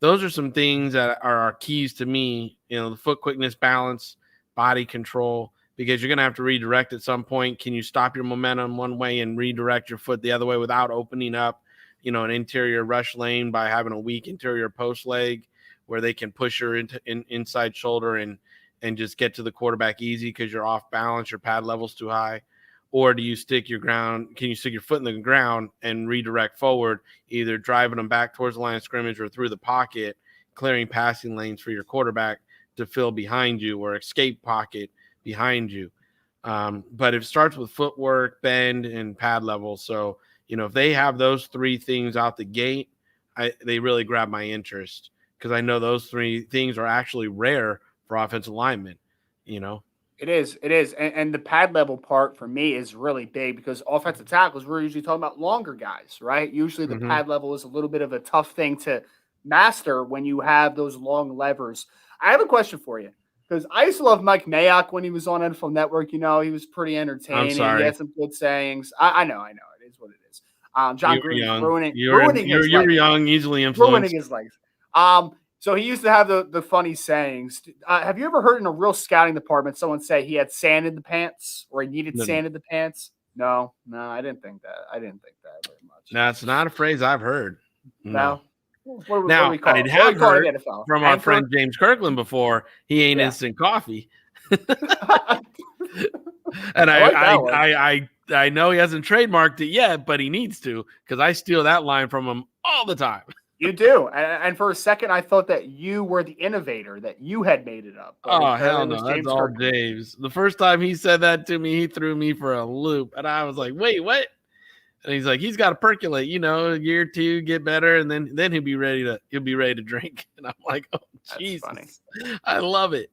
Those are some things that are our keys to me, the foot quickness, balance, body control, because you're going to have to redirect at some point. Can you stop your momentum one way and redirect your foot the other way without opening up, an interior rush lane by having a weak interior post leg where they can push your inside shoulder and just get to the quarterback easy because you're off balance, your pad level's too high? Or do you stick your ground? Can you stick your foot in the ground and redirect forward, either driving them back towards the line of scrimmage or through the pocket, clearing passing lanes for your quarterback to fill behind you, or escape pocket behind you? But it starts with footwork, bend, and pad level. So, if they have those three things out the gate, they really grab my interest, because I know those three things are actually rare for offensive linemen. It is. And the pad level part for me is really big, because offensive tackles, we're usually talking about longer guys, right? Usually the pad level is a little bit of a tough thing to master when you have those long levers. I have a question for you, because I used to love Mike Mayock when he was on NFL Network. He was pretty entertaining. I'm sorry. He had some good sayings. I know. It is what it is. John Gruden's ruining his you're legacy. Young, easily influenced. Ruining his legs. So he used to have the funny sayings. Have you ever heard in a real scouting department someone say he had sand in the pants, or he needed sand in the pants? No, I didn't think that. very much. That's not a phrase I've heard. No. What Now, do we call I it? did What do have we call it heard in the NFL? from our friend James Kirkland before, he ain't Yeah. instant coffee. And I know he hasn't trademarked it yet, but he needs to, because I steal that line from him all the time. You do. And for a second, I thought that you were the innovator, that you had made it up. But Oh, it hell was no. That's James all Kirkland. James. The first time he said that to me, he threw me for a loop. And I was like, wait, what? And he's like, he's got to percolate, a year or two, get better, and then he'll be ready to drink. And I'm like, oh, Jesus. Funny. I love it.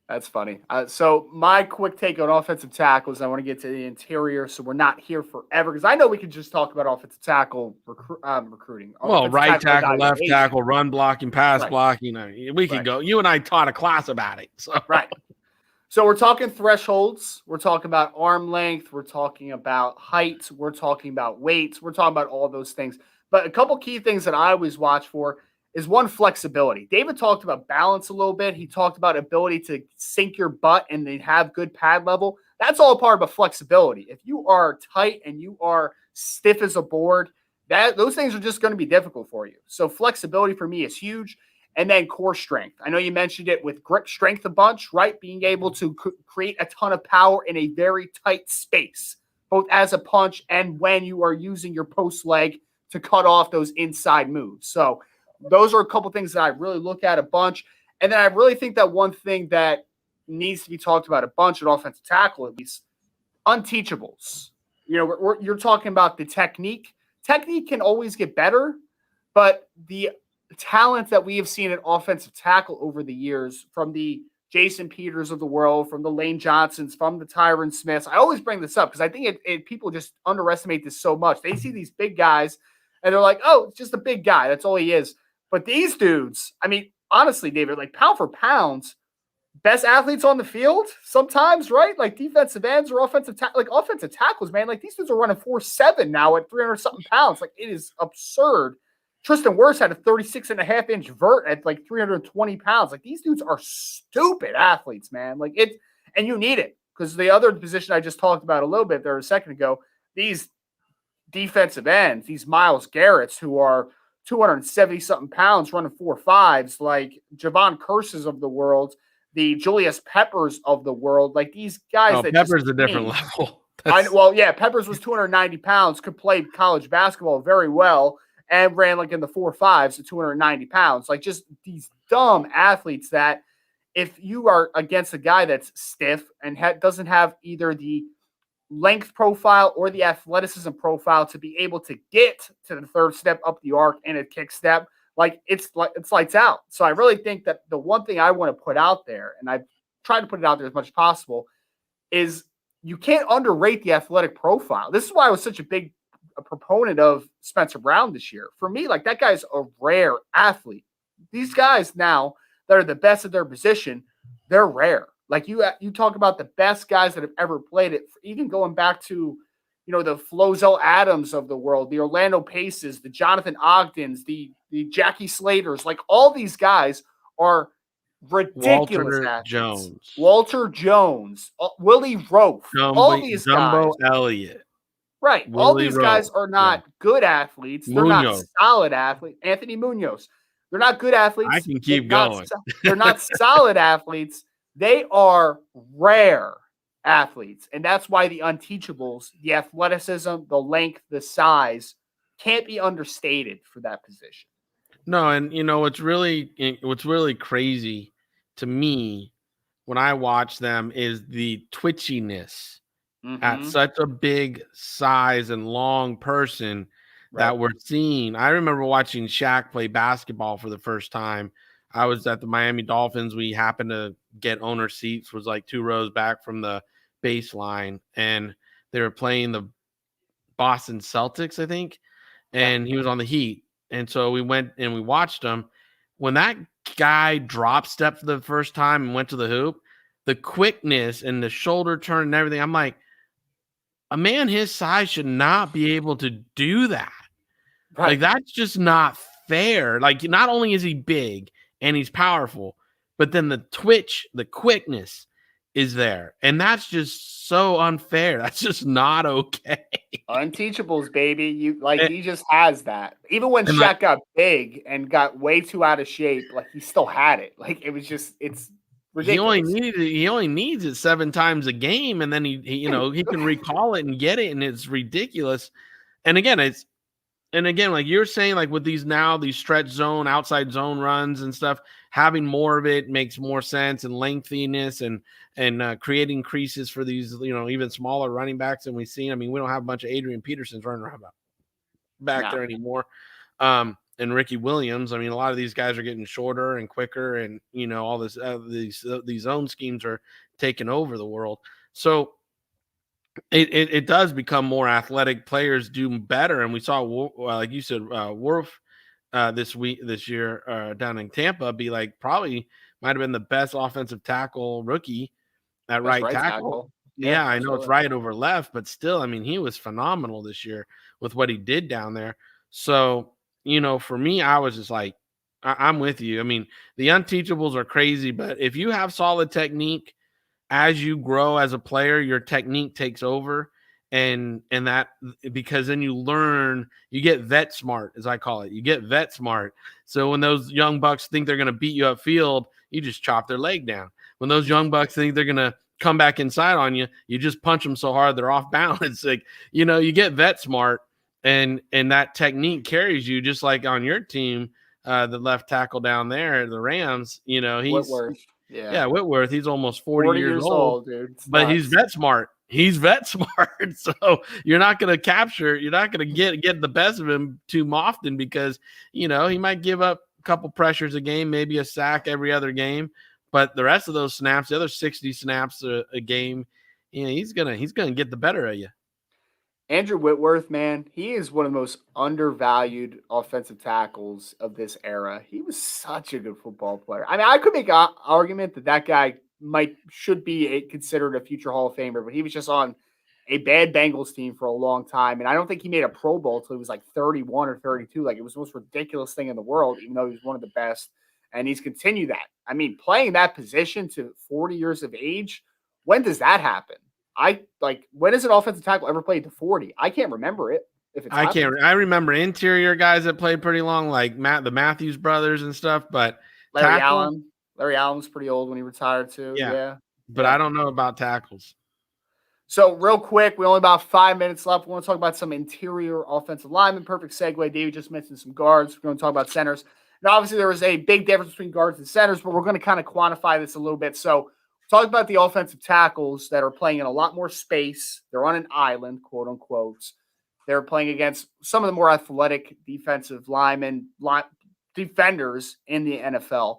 That's funny. So my quick take on offensive tackles, I want to get to the interior, so we're not here forever, because I know we could just talk about offensive tackle recruiting. Well, right tackle, left evaluation. tackle, run blocking, pass Right. blocking. We could go. You and I taught a class about it. So. Right. So we're talking thresholds. We're talking about arm length. We're talking about height. We're talking about weights. We're talking about all those things. But a couple key things that I always watch for is, one, flexibility. David talked about balance a little bit. He talked about ability to sink your butt and then have good pad level. That's all part of flexibility. If you are tight and you are stiff as a board, those things are just going to be difficult for you. So flexibility for me is huge. And then core strength. I know you mentioned it with grip strength a bunch, right? Being able to create a ton of power in a very tight space, both as a punch and when you are using your post leg to cut off those inside moves. So those are a couple things that I really look at a bunch. And then I really think that one thing that needs to be talked about a bunch at offensive tackle, at least, unteachables. You're talking about the technique. Technique can always get better, but the talent that we have seen at offensive tackle over the years, from the Jason Peters of the world, from the Lane Johnsons, from the Tyron Smiths. I always bring this up because I think people just underestimate this so much. They see these big guys and they're like, oh, it's just a big guy. That's all he is. But these dudes, I mean, honestly, David, like pound for pound, best athletes on the field sometimes, right? Like defensive ends or offensive tackles, man. Like these dudes are running 4.7 now at 300-something pounds. Like it is absurd. Tristan Wirfs had a 36.5-inch vert at like 320 pounds. Like these dudes are stupid athletes, man. Like and you need it, because the other position I just talked about a little bit there a second ago, these defensive ends, these Myles Garretts who are 270-something pounds running 4.5s, like Javon Curses of the world, the Julius Peppers of the world, like these guys. Oh, Peppers a different level. Peppers was 290 pounds, could play college basketball very well, and ran like in the 4.5s at 290 pounds. Like just these dumb athletes that if you are against a guy that's stiff and doesn't have either the length profile or the athleticism profile to be able to get to the third step up the arc in a kick step, it's lights out. So I really think that the one thing I want to put out there, and I've tried to put it out there as much as possible, is you can't underrate the athletic profile. This is why I was such a big a proponent of Spencer Brown this year. For me, like that guy's a rare athlete. These guys now that are the best of their position, they're rare. Like you talk about the best guys that have ever played it, even going back to, the Flozell Adams of the world, the Orlando Paces, the Jonathan Ogdens, the Jackie Slaters, like all these guys are ridiculous Walter athletes. Jones. Walter Jones, Willie Roaf, all these Jumbo guys. Elliott. Right. Willie all these guys Roaf. are not good athletes. They're not Munoz. solid athletes. Anthony Munoz. They're not good athletes. I can keep They're going. They're not solid athletes. They are rare athletes. And that's why the unteachables, the athleticism, the length, the size can't be understated for that position. No, and what's really crazy to me when I watch them is the twitchiness at such a big size and long person that we're seeing. I remember watching Shaq play basketball for the first time. I was at the Miami Dolphins. We happened to get owner seats, was like 2 rows back from the baseline, and they were playing the Boston Celtics, I think, and he was on the Heat. And so we went and we watched him. When that guy drop stepped for the first time and went to the hoop, the quickness and the shoulder turn and everything, I'm like, a man his size should not be able to do that. Right. Like, that's just not fair. Like, not only is he big and he's powerful, but then the twitch, the quickness is there. And that's just so unfair. That's just not okay. Unteachables, baby. He just has that. Even when Shaq got big and got way too out of shape, like he still had it. Like it was just, it's ridiculous. He only needs it 7 times a game, and then he he can recall it and get it, and it's ridiculous. And again, like you're saying, like with these stretch zone, outside zone runs and stuff, having more of it makes more sense, and lengthiness and creating creases for these, even smaller running backs than we've seen. I mean, we don't have a bunch of Adrian Petersons running around back there anymore. And Ricky Williams. I mean, a lot of these guys are getting shorter and quicker, and all this these zone schemes are taking over the world. So it does become more athletic. Players do better, and we saw, like you said, Worf this year down in Tampa be like probably might have been the best offensive tackle rookie at right tackle. Yeah, I know it's right over left, but still, I mean, he was phenomenal this year with what he did down there. So, for me, I was just like, I'm with you. I mean, the unteachables are crazy, but if you have solid technique, as you grow as a player, your technique takes over, and that, because then you learn, you get vet smart, as I call it. You get vet smart. So when those young bucks think they're going to beat you upfield, you just chop their leg down. When those young bucks think they're going to come back inside on you, you just punch them so hard they're off balance. Like, you get vet smart, and that technique carries you, just like on your team, the left tackle down there, the Rams. He's Whitworth. Yeah, Whitworth. He's almost 40 years old, dude. But he's vet smart. He's vet smart. So you're not going to get the best of him too often, because, he might give up a couple pressures a game, maybe a sack every other game. But the rest of those snaps, the other 60 snaps a game, he's gonna get the better of you. Andrew Whitworth, man, he is one of the most undervalued offensive tackles of this era. He was such a good football player. I mean, I could make an argument that guy should be considered a future Hall of Famer, but he was just on a bad Bengals team for a long time, and I don't think he made a Pro Bowl until he was like 31 or 32. Like, it was the most ridiculous thing in the world, even though he was one of the best. And he's continued that. I mean, playing that position to 40 years of age, when does that happen? When has an offensive tackle ever played to 40? I can't remember it. I remember interior guys that played pretty long, like the Matthews brothers and stuff, but Larry Allen was pretty old when he retired too. Yeah. But I don't know about tackles. So real quick, we only about 5 minutes left. We want to talk about some interior offensive linemen. Perfect segue. David just mentioned some guards. We're going to talk about centers. Now, obviously, there was a big difference between guards and centers, but we're going to kind of quantify this a little bit. So talk about the offensive tackles that are playing in a lot more space. They're on an island, quote unquote. They're playing against some of the more athletic defensive defenders in the NFL.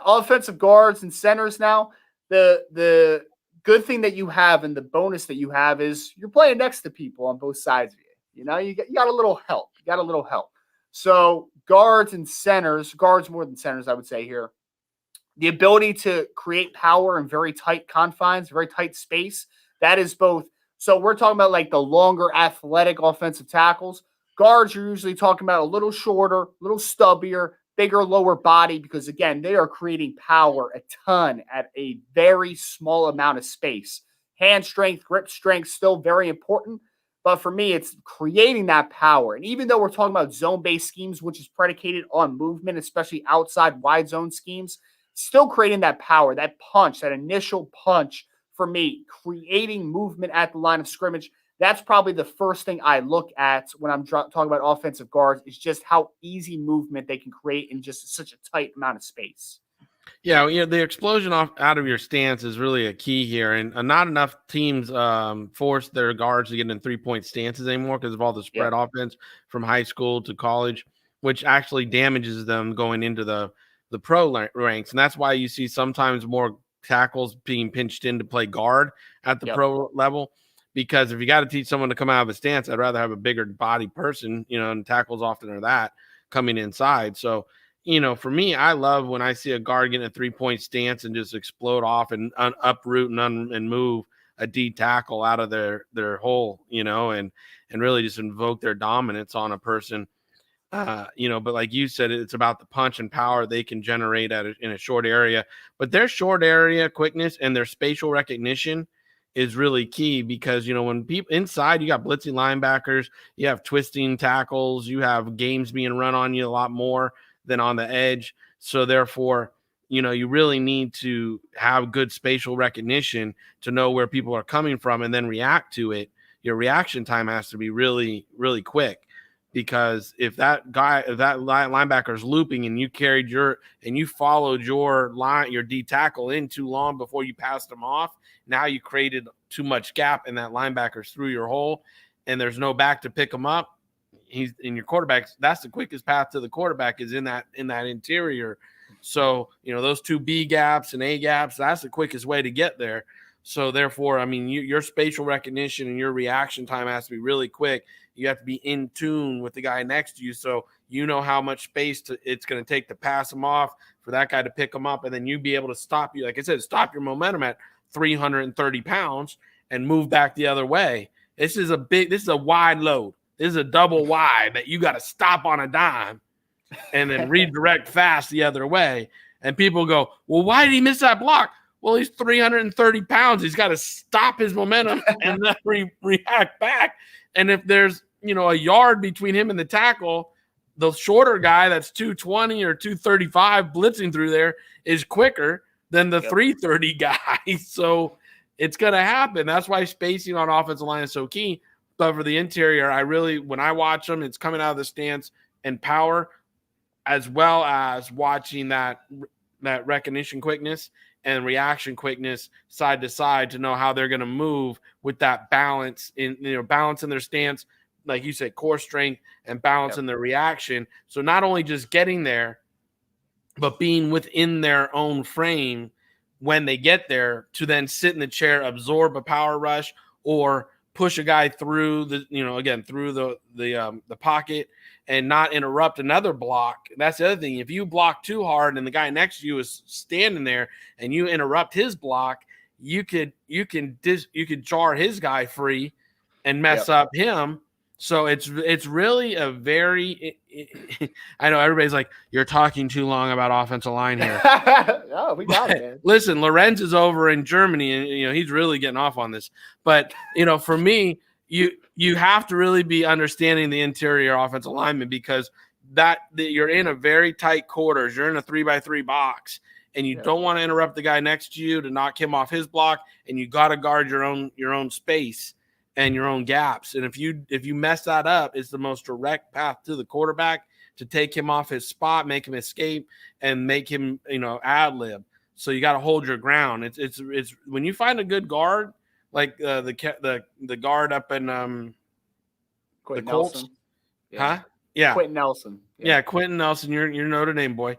Offensive guards and centers now, the good thing that you have and the bonus that you have is you're playing next to people on both sides of you. You got a little help. You got a little help. So guards and centers, guards more than centers, I would say here. The ability to create power in very tight confines, very tight space. That is both. So we're talking about like the longer athletic offensive tackles. Guards, you're usually talking about a little shorter, a little stubbier, bigger lower body, because again, they are creating power a ton at a very small amount of space. Hand strength, grip strength, still very important. But for me, it's creating that power. And even though we're talking about zone-based schemes, which is predicated on movement, especially outside wide zone schemes, still creating that power, that punch, that initial punch for me, creating movement at the line of scrimmage. That's probably the first thing I look at when I'm talking about offensive guards, is just how easy movement they can create in just such a tight amount of space. Yeah, the explosion out of your stance is really a key here, and not enough teams force their guards to get in 3-point stances anymore because of all the spread offense from high school to college, which actually damages them going into the pro ranks, and that's why you see sometimes more tackles being pinched in to play guard at the pro level. Because if you got to teach someone to come out of a stance, I'd rather have a bigger body person, and tackles often are that coming inside. So, for me, I love when I see a guard get in a 3-point stance and just explode off and uproot and move a D tackle out of their hole, and really just invoke their dominance on a person. But like you said, it's about the punch and power they can generate in a short area. But their short area quickness and their spatial recognition is really key, because when people inside, you got blitzing linebackers, you have twisting tackles, you have games being run on you a lot more than on the edge. So therefore, you really need to have good spatial recognition to know where people are coming from and then react to it. Your reaction time has to be really, really quick, because if that linebacker is looping and you followed your D tackle in too long before you passed him off, now you created too much gap and that linebacker's through your hole and there's no back to pick him up. He's in your quarterback. That's the quickest path to the quarterback, is in that interior. So, those two B gaps and A gaps, that's the quickest way to get there. So therefore, your spatial recognition and your reaction time has to be really quick. You have to be in tune with the guy next to you, so how much space it's going to take to pass him off, for that guy to pick him up, and then you be able to stop you. Like I said, stop your momentum at 330 pounds and move back the other way. This is a wide load. This is a double wide that you got to stop on a dime and then redirect fast the other way. And people go, well, why did he miss that block? Well, he's 330 pounds. He's got to stop his momentum and then react back. And if there's, a yard between him and the tackle, the shorter guy that's 220 or 235 blitzing through there is quicker than the 330 guy. So it's going to happen. That's why spacing on offensive line is so key. But for the interior, when I watch them, it's coming out of the stance and power, as well as watching that recognition quickness and reaction quickness side to side to know how they're going to move with that balance in their stance, like you said, core strength and balance in their reaction. So not only just getting there, but being within their own frame when they get there to then sit in the chair, absorb a power rush, or push a guy through the pocket and not interrupt another block. That's the other thing. If you block too hard and the guy next to you is standing there and you interrupt his block, you could jar his guy free and mess up him. So it's really a very I know everybody's like, you're talking too long about offensive line here. No, we got it, man. Listen, Lorenz is over in Germany and he's really getting off on this. But for me, you have to really be understanding the interior offensive lineman, because you're in a very tight quarters. You're in a 3x3 box, and you don't want to interrupt the guy next to you to knock him off his block, and you got to guard your own space and your own gaps. And if you mess that up, it's the most direct path to the quarterback to take him off his spot, make him escape, and make him ad lib. So you got to hold your ground. It's when you find a good guard, like the guard up in Quentin the Colts. Nelson. Huh? Yeah. Quentin Nelson. Yeah, Quentin Nelson, you're Notre Dame boy.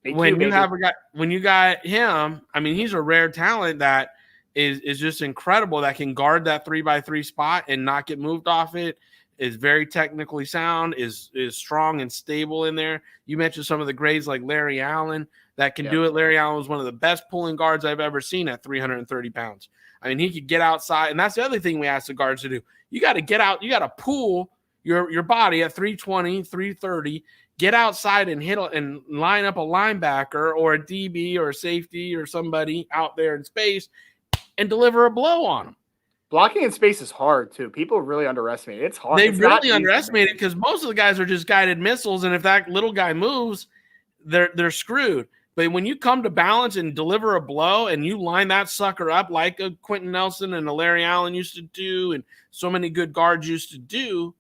When you got him, he's a rare talent that is just incredible, that can guard that 3x3 spot and not get moved off it, is very technically sound, is strong and stable in there. You mentioned some of the grades like Larry Allen that can do it. Larry Allen was one of the best pulling guards I've ever seen at 330 pounds. I mean, he could get outside, and that's the other thing we ask the guards to do. You got to get out. You got to pull your body at 320, 330, get outside and hit and line up a linebacker or a DB or a safety or somebody out there in space and deliver a blow on them. Blocking in space is hard too. People really underestimate it. It's hard. They It's really underestimate it because most of the guys are just guided missiles, and if that little guy moves, they're screwed. But when you come to balance and deliver a blow and you line that sucker up like a Quentin Nelson and a Larry Allen used to do and so many good guards used to do,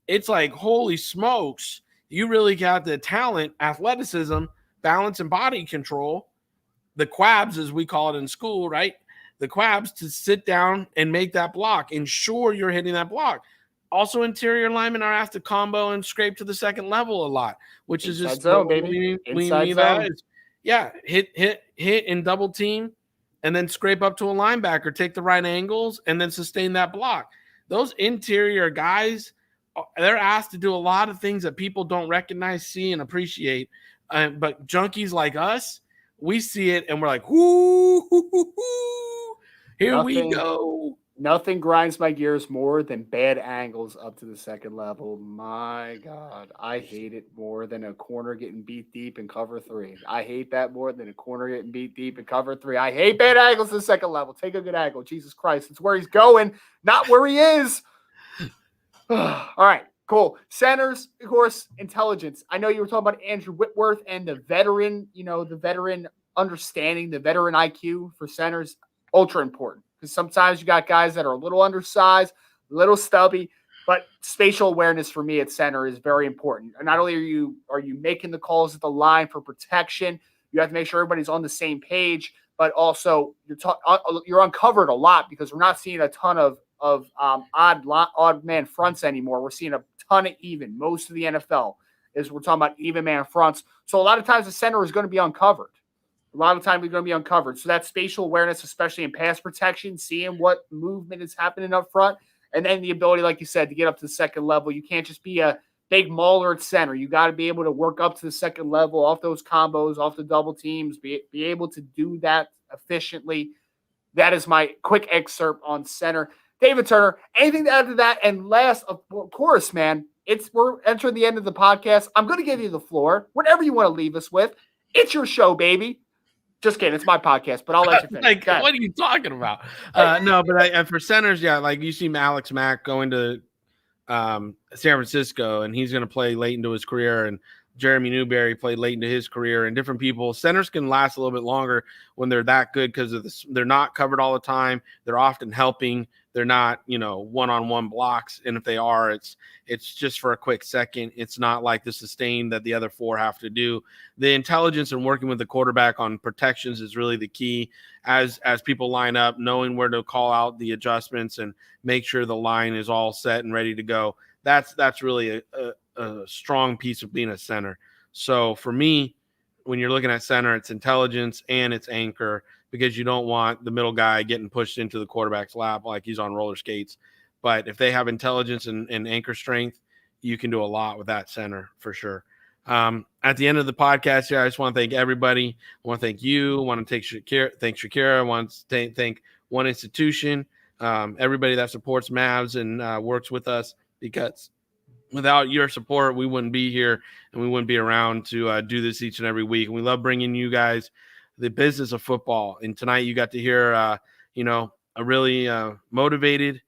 it's like, holy smokes, you really got the talent, athleticism, balance, and body control, the quabs as we call it in school, right? The quabs to sit down and make that block. Ensure you're hitting that block. Also, interior linemen are asked to combo and scrape to the second level a lot, which Inside is just zone, baby. Inside zone. Hit and double team, and then scrape up to a linebacker, take the right angles, and then sustain that block. Those interior guys, they're asked to do a lot of things that people don't recognize, see, and appreciate. But junkies like us, we see it and we're like, whoo, here we go. Nothing grinds my gears more than bad angles up to the second level. My God, I hate it more than a corner getting beat deep in cover 3. I hate that more than a corner getting beat deep in cover 3. I hate bad angles to the second level. Take a good angle. Jesus Christ. It's where he's going, not where he is. All right, cool. Centers, of course, intelligence. I know you were talking about Andrew Whitworth and the veteran, the veteran understanding, the veteran IQ for centers, ultra important. Because sometimes you got guys that are a little undersized, a little stubby, but spatial awareness for me at center is very important. And not only are you making the calls at the line for protection, you have to make sure everybody's on the same page, but also you're uncovered a lot because we're not seeing a ton of odd man fronts anymore. We're seeing a ton of even. Most of the NFL is we're talking about even man fronts. So a lot of times the center is going to be uncovered. A lot of time we're going to be uncovered. So that spatial awareness, especially in pass protection, seeing what movement is happening up front, and then the ability, like you said, to get up to the second level. You can't just be a big mauler at center. You got to be able to work up to the second level, off those combos, off the double teams, be able to do that efficiently. That is my quick excerpt on center. David Turner, anything to add to that? And last, of course, man, we're entering the end of the podcast. I'm going to give you the floor. Whatever you want to leave us with. It's your show, baby. Just kidding. It's my podcast, but I'll let you finish. What are you talking about? No, but for centers, yeah, like you see Alex Mack going to San Francisco, and he's going to play late into his career, and Jeremy Newberry played late into his career, and different people. Centers can last a little bit longer when they're that good because of this. They're not covered all the time. They're often helping. They're not, one-on-one blocks. And if they are, it's just for a quick second. It's not like the sustain that the other four have to do. The intelligence and working with the quarterback on protections is really the key as people line up, knowing where to call out the adjustments and make sure the line is all set and ready to go. That's really a strong piece of being a center. So for me, when you're looking at center, it's intelligence and it's anchor, because you don't want the middle guy getting pushed into the quarterback's lap like he's on roller skates. But if they have intelligence and anchor strength, you can do a lot with that center for sure. At the end of the podcast here, I just want to thank everybody. I want to thank you. I want to thank Shakira. I want to thank One Institution, everybody that supports Mavs and works with us, because without your support, we wouldn't be here and we wouldn't be around to do this each and every week. And we love bringing you guys the business of football. And tonight you got to hear, a really motivated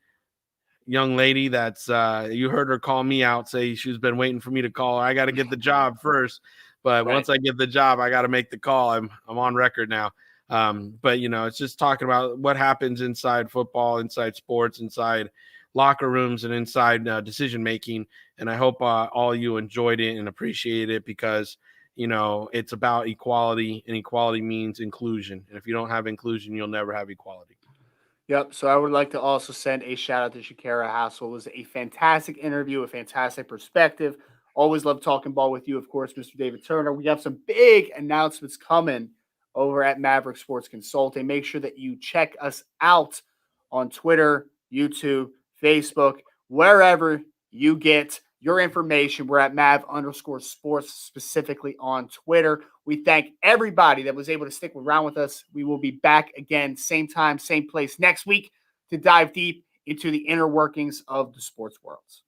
young lady that's you heard her call me out, say she's been waiting for me to call her. I got to get the job first, but right. Once I get the job, I got to make the call. I'm on record now. But it's just talking about what happens inside football, inside sports, inside locker rooms, and inside decision-making. And I hope all you enjoyed it and appreciate it, because it's about equality, and equality means inclusion. And if you don't have inclusion, you'll never have equality. Yep. So I would like to also send a shout out to Shakira Hassel. It was a fantastic interview, a fantastic perspective. Always love talking ball with you, of course, Mr. David Turner. We have some big announcements coming over at Maverick Sports Consulting. Make sure that you check us out on Twitter, YouTube, Facebook, wherever you get your information. We're at Mav_sports specifically on Twitter. We thank everybody that was able to stick around with us. We will be back again, same time, same place next week to dive deep into the inner workings of the sports worlds.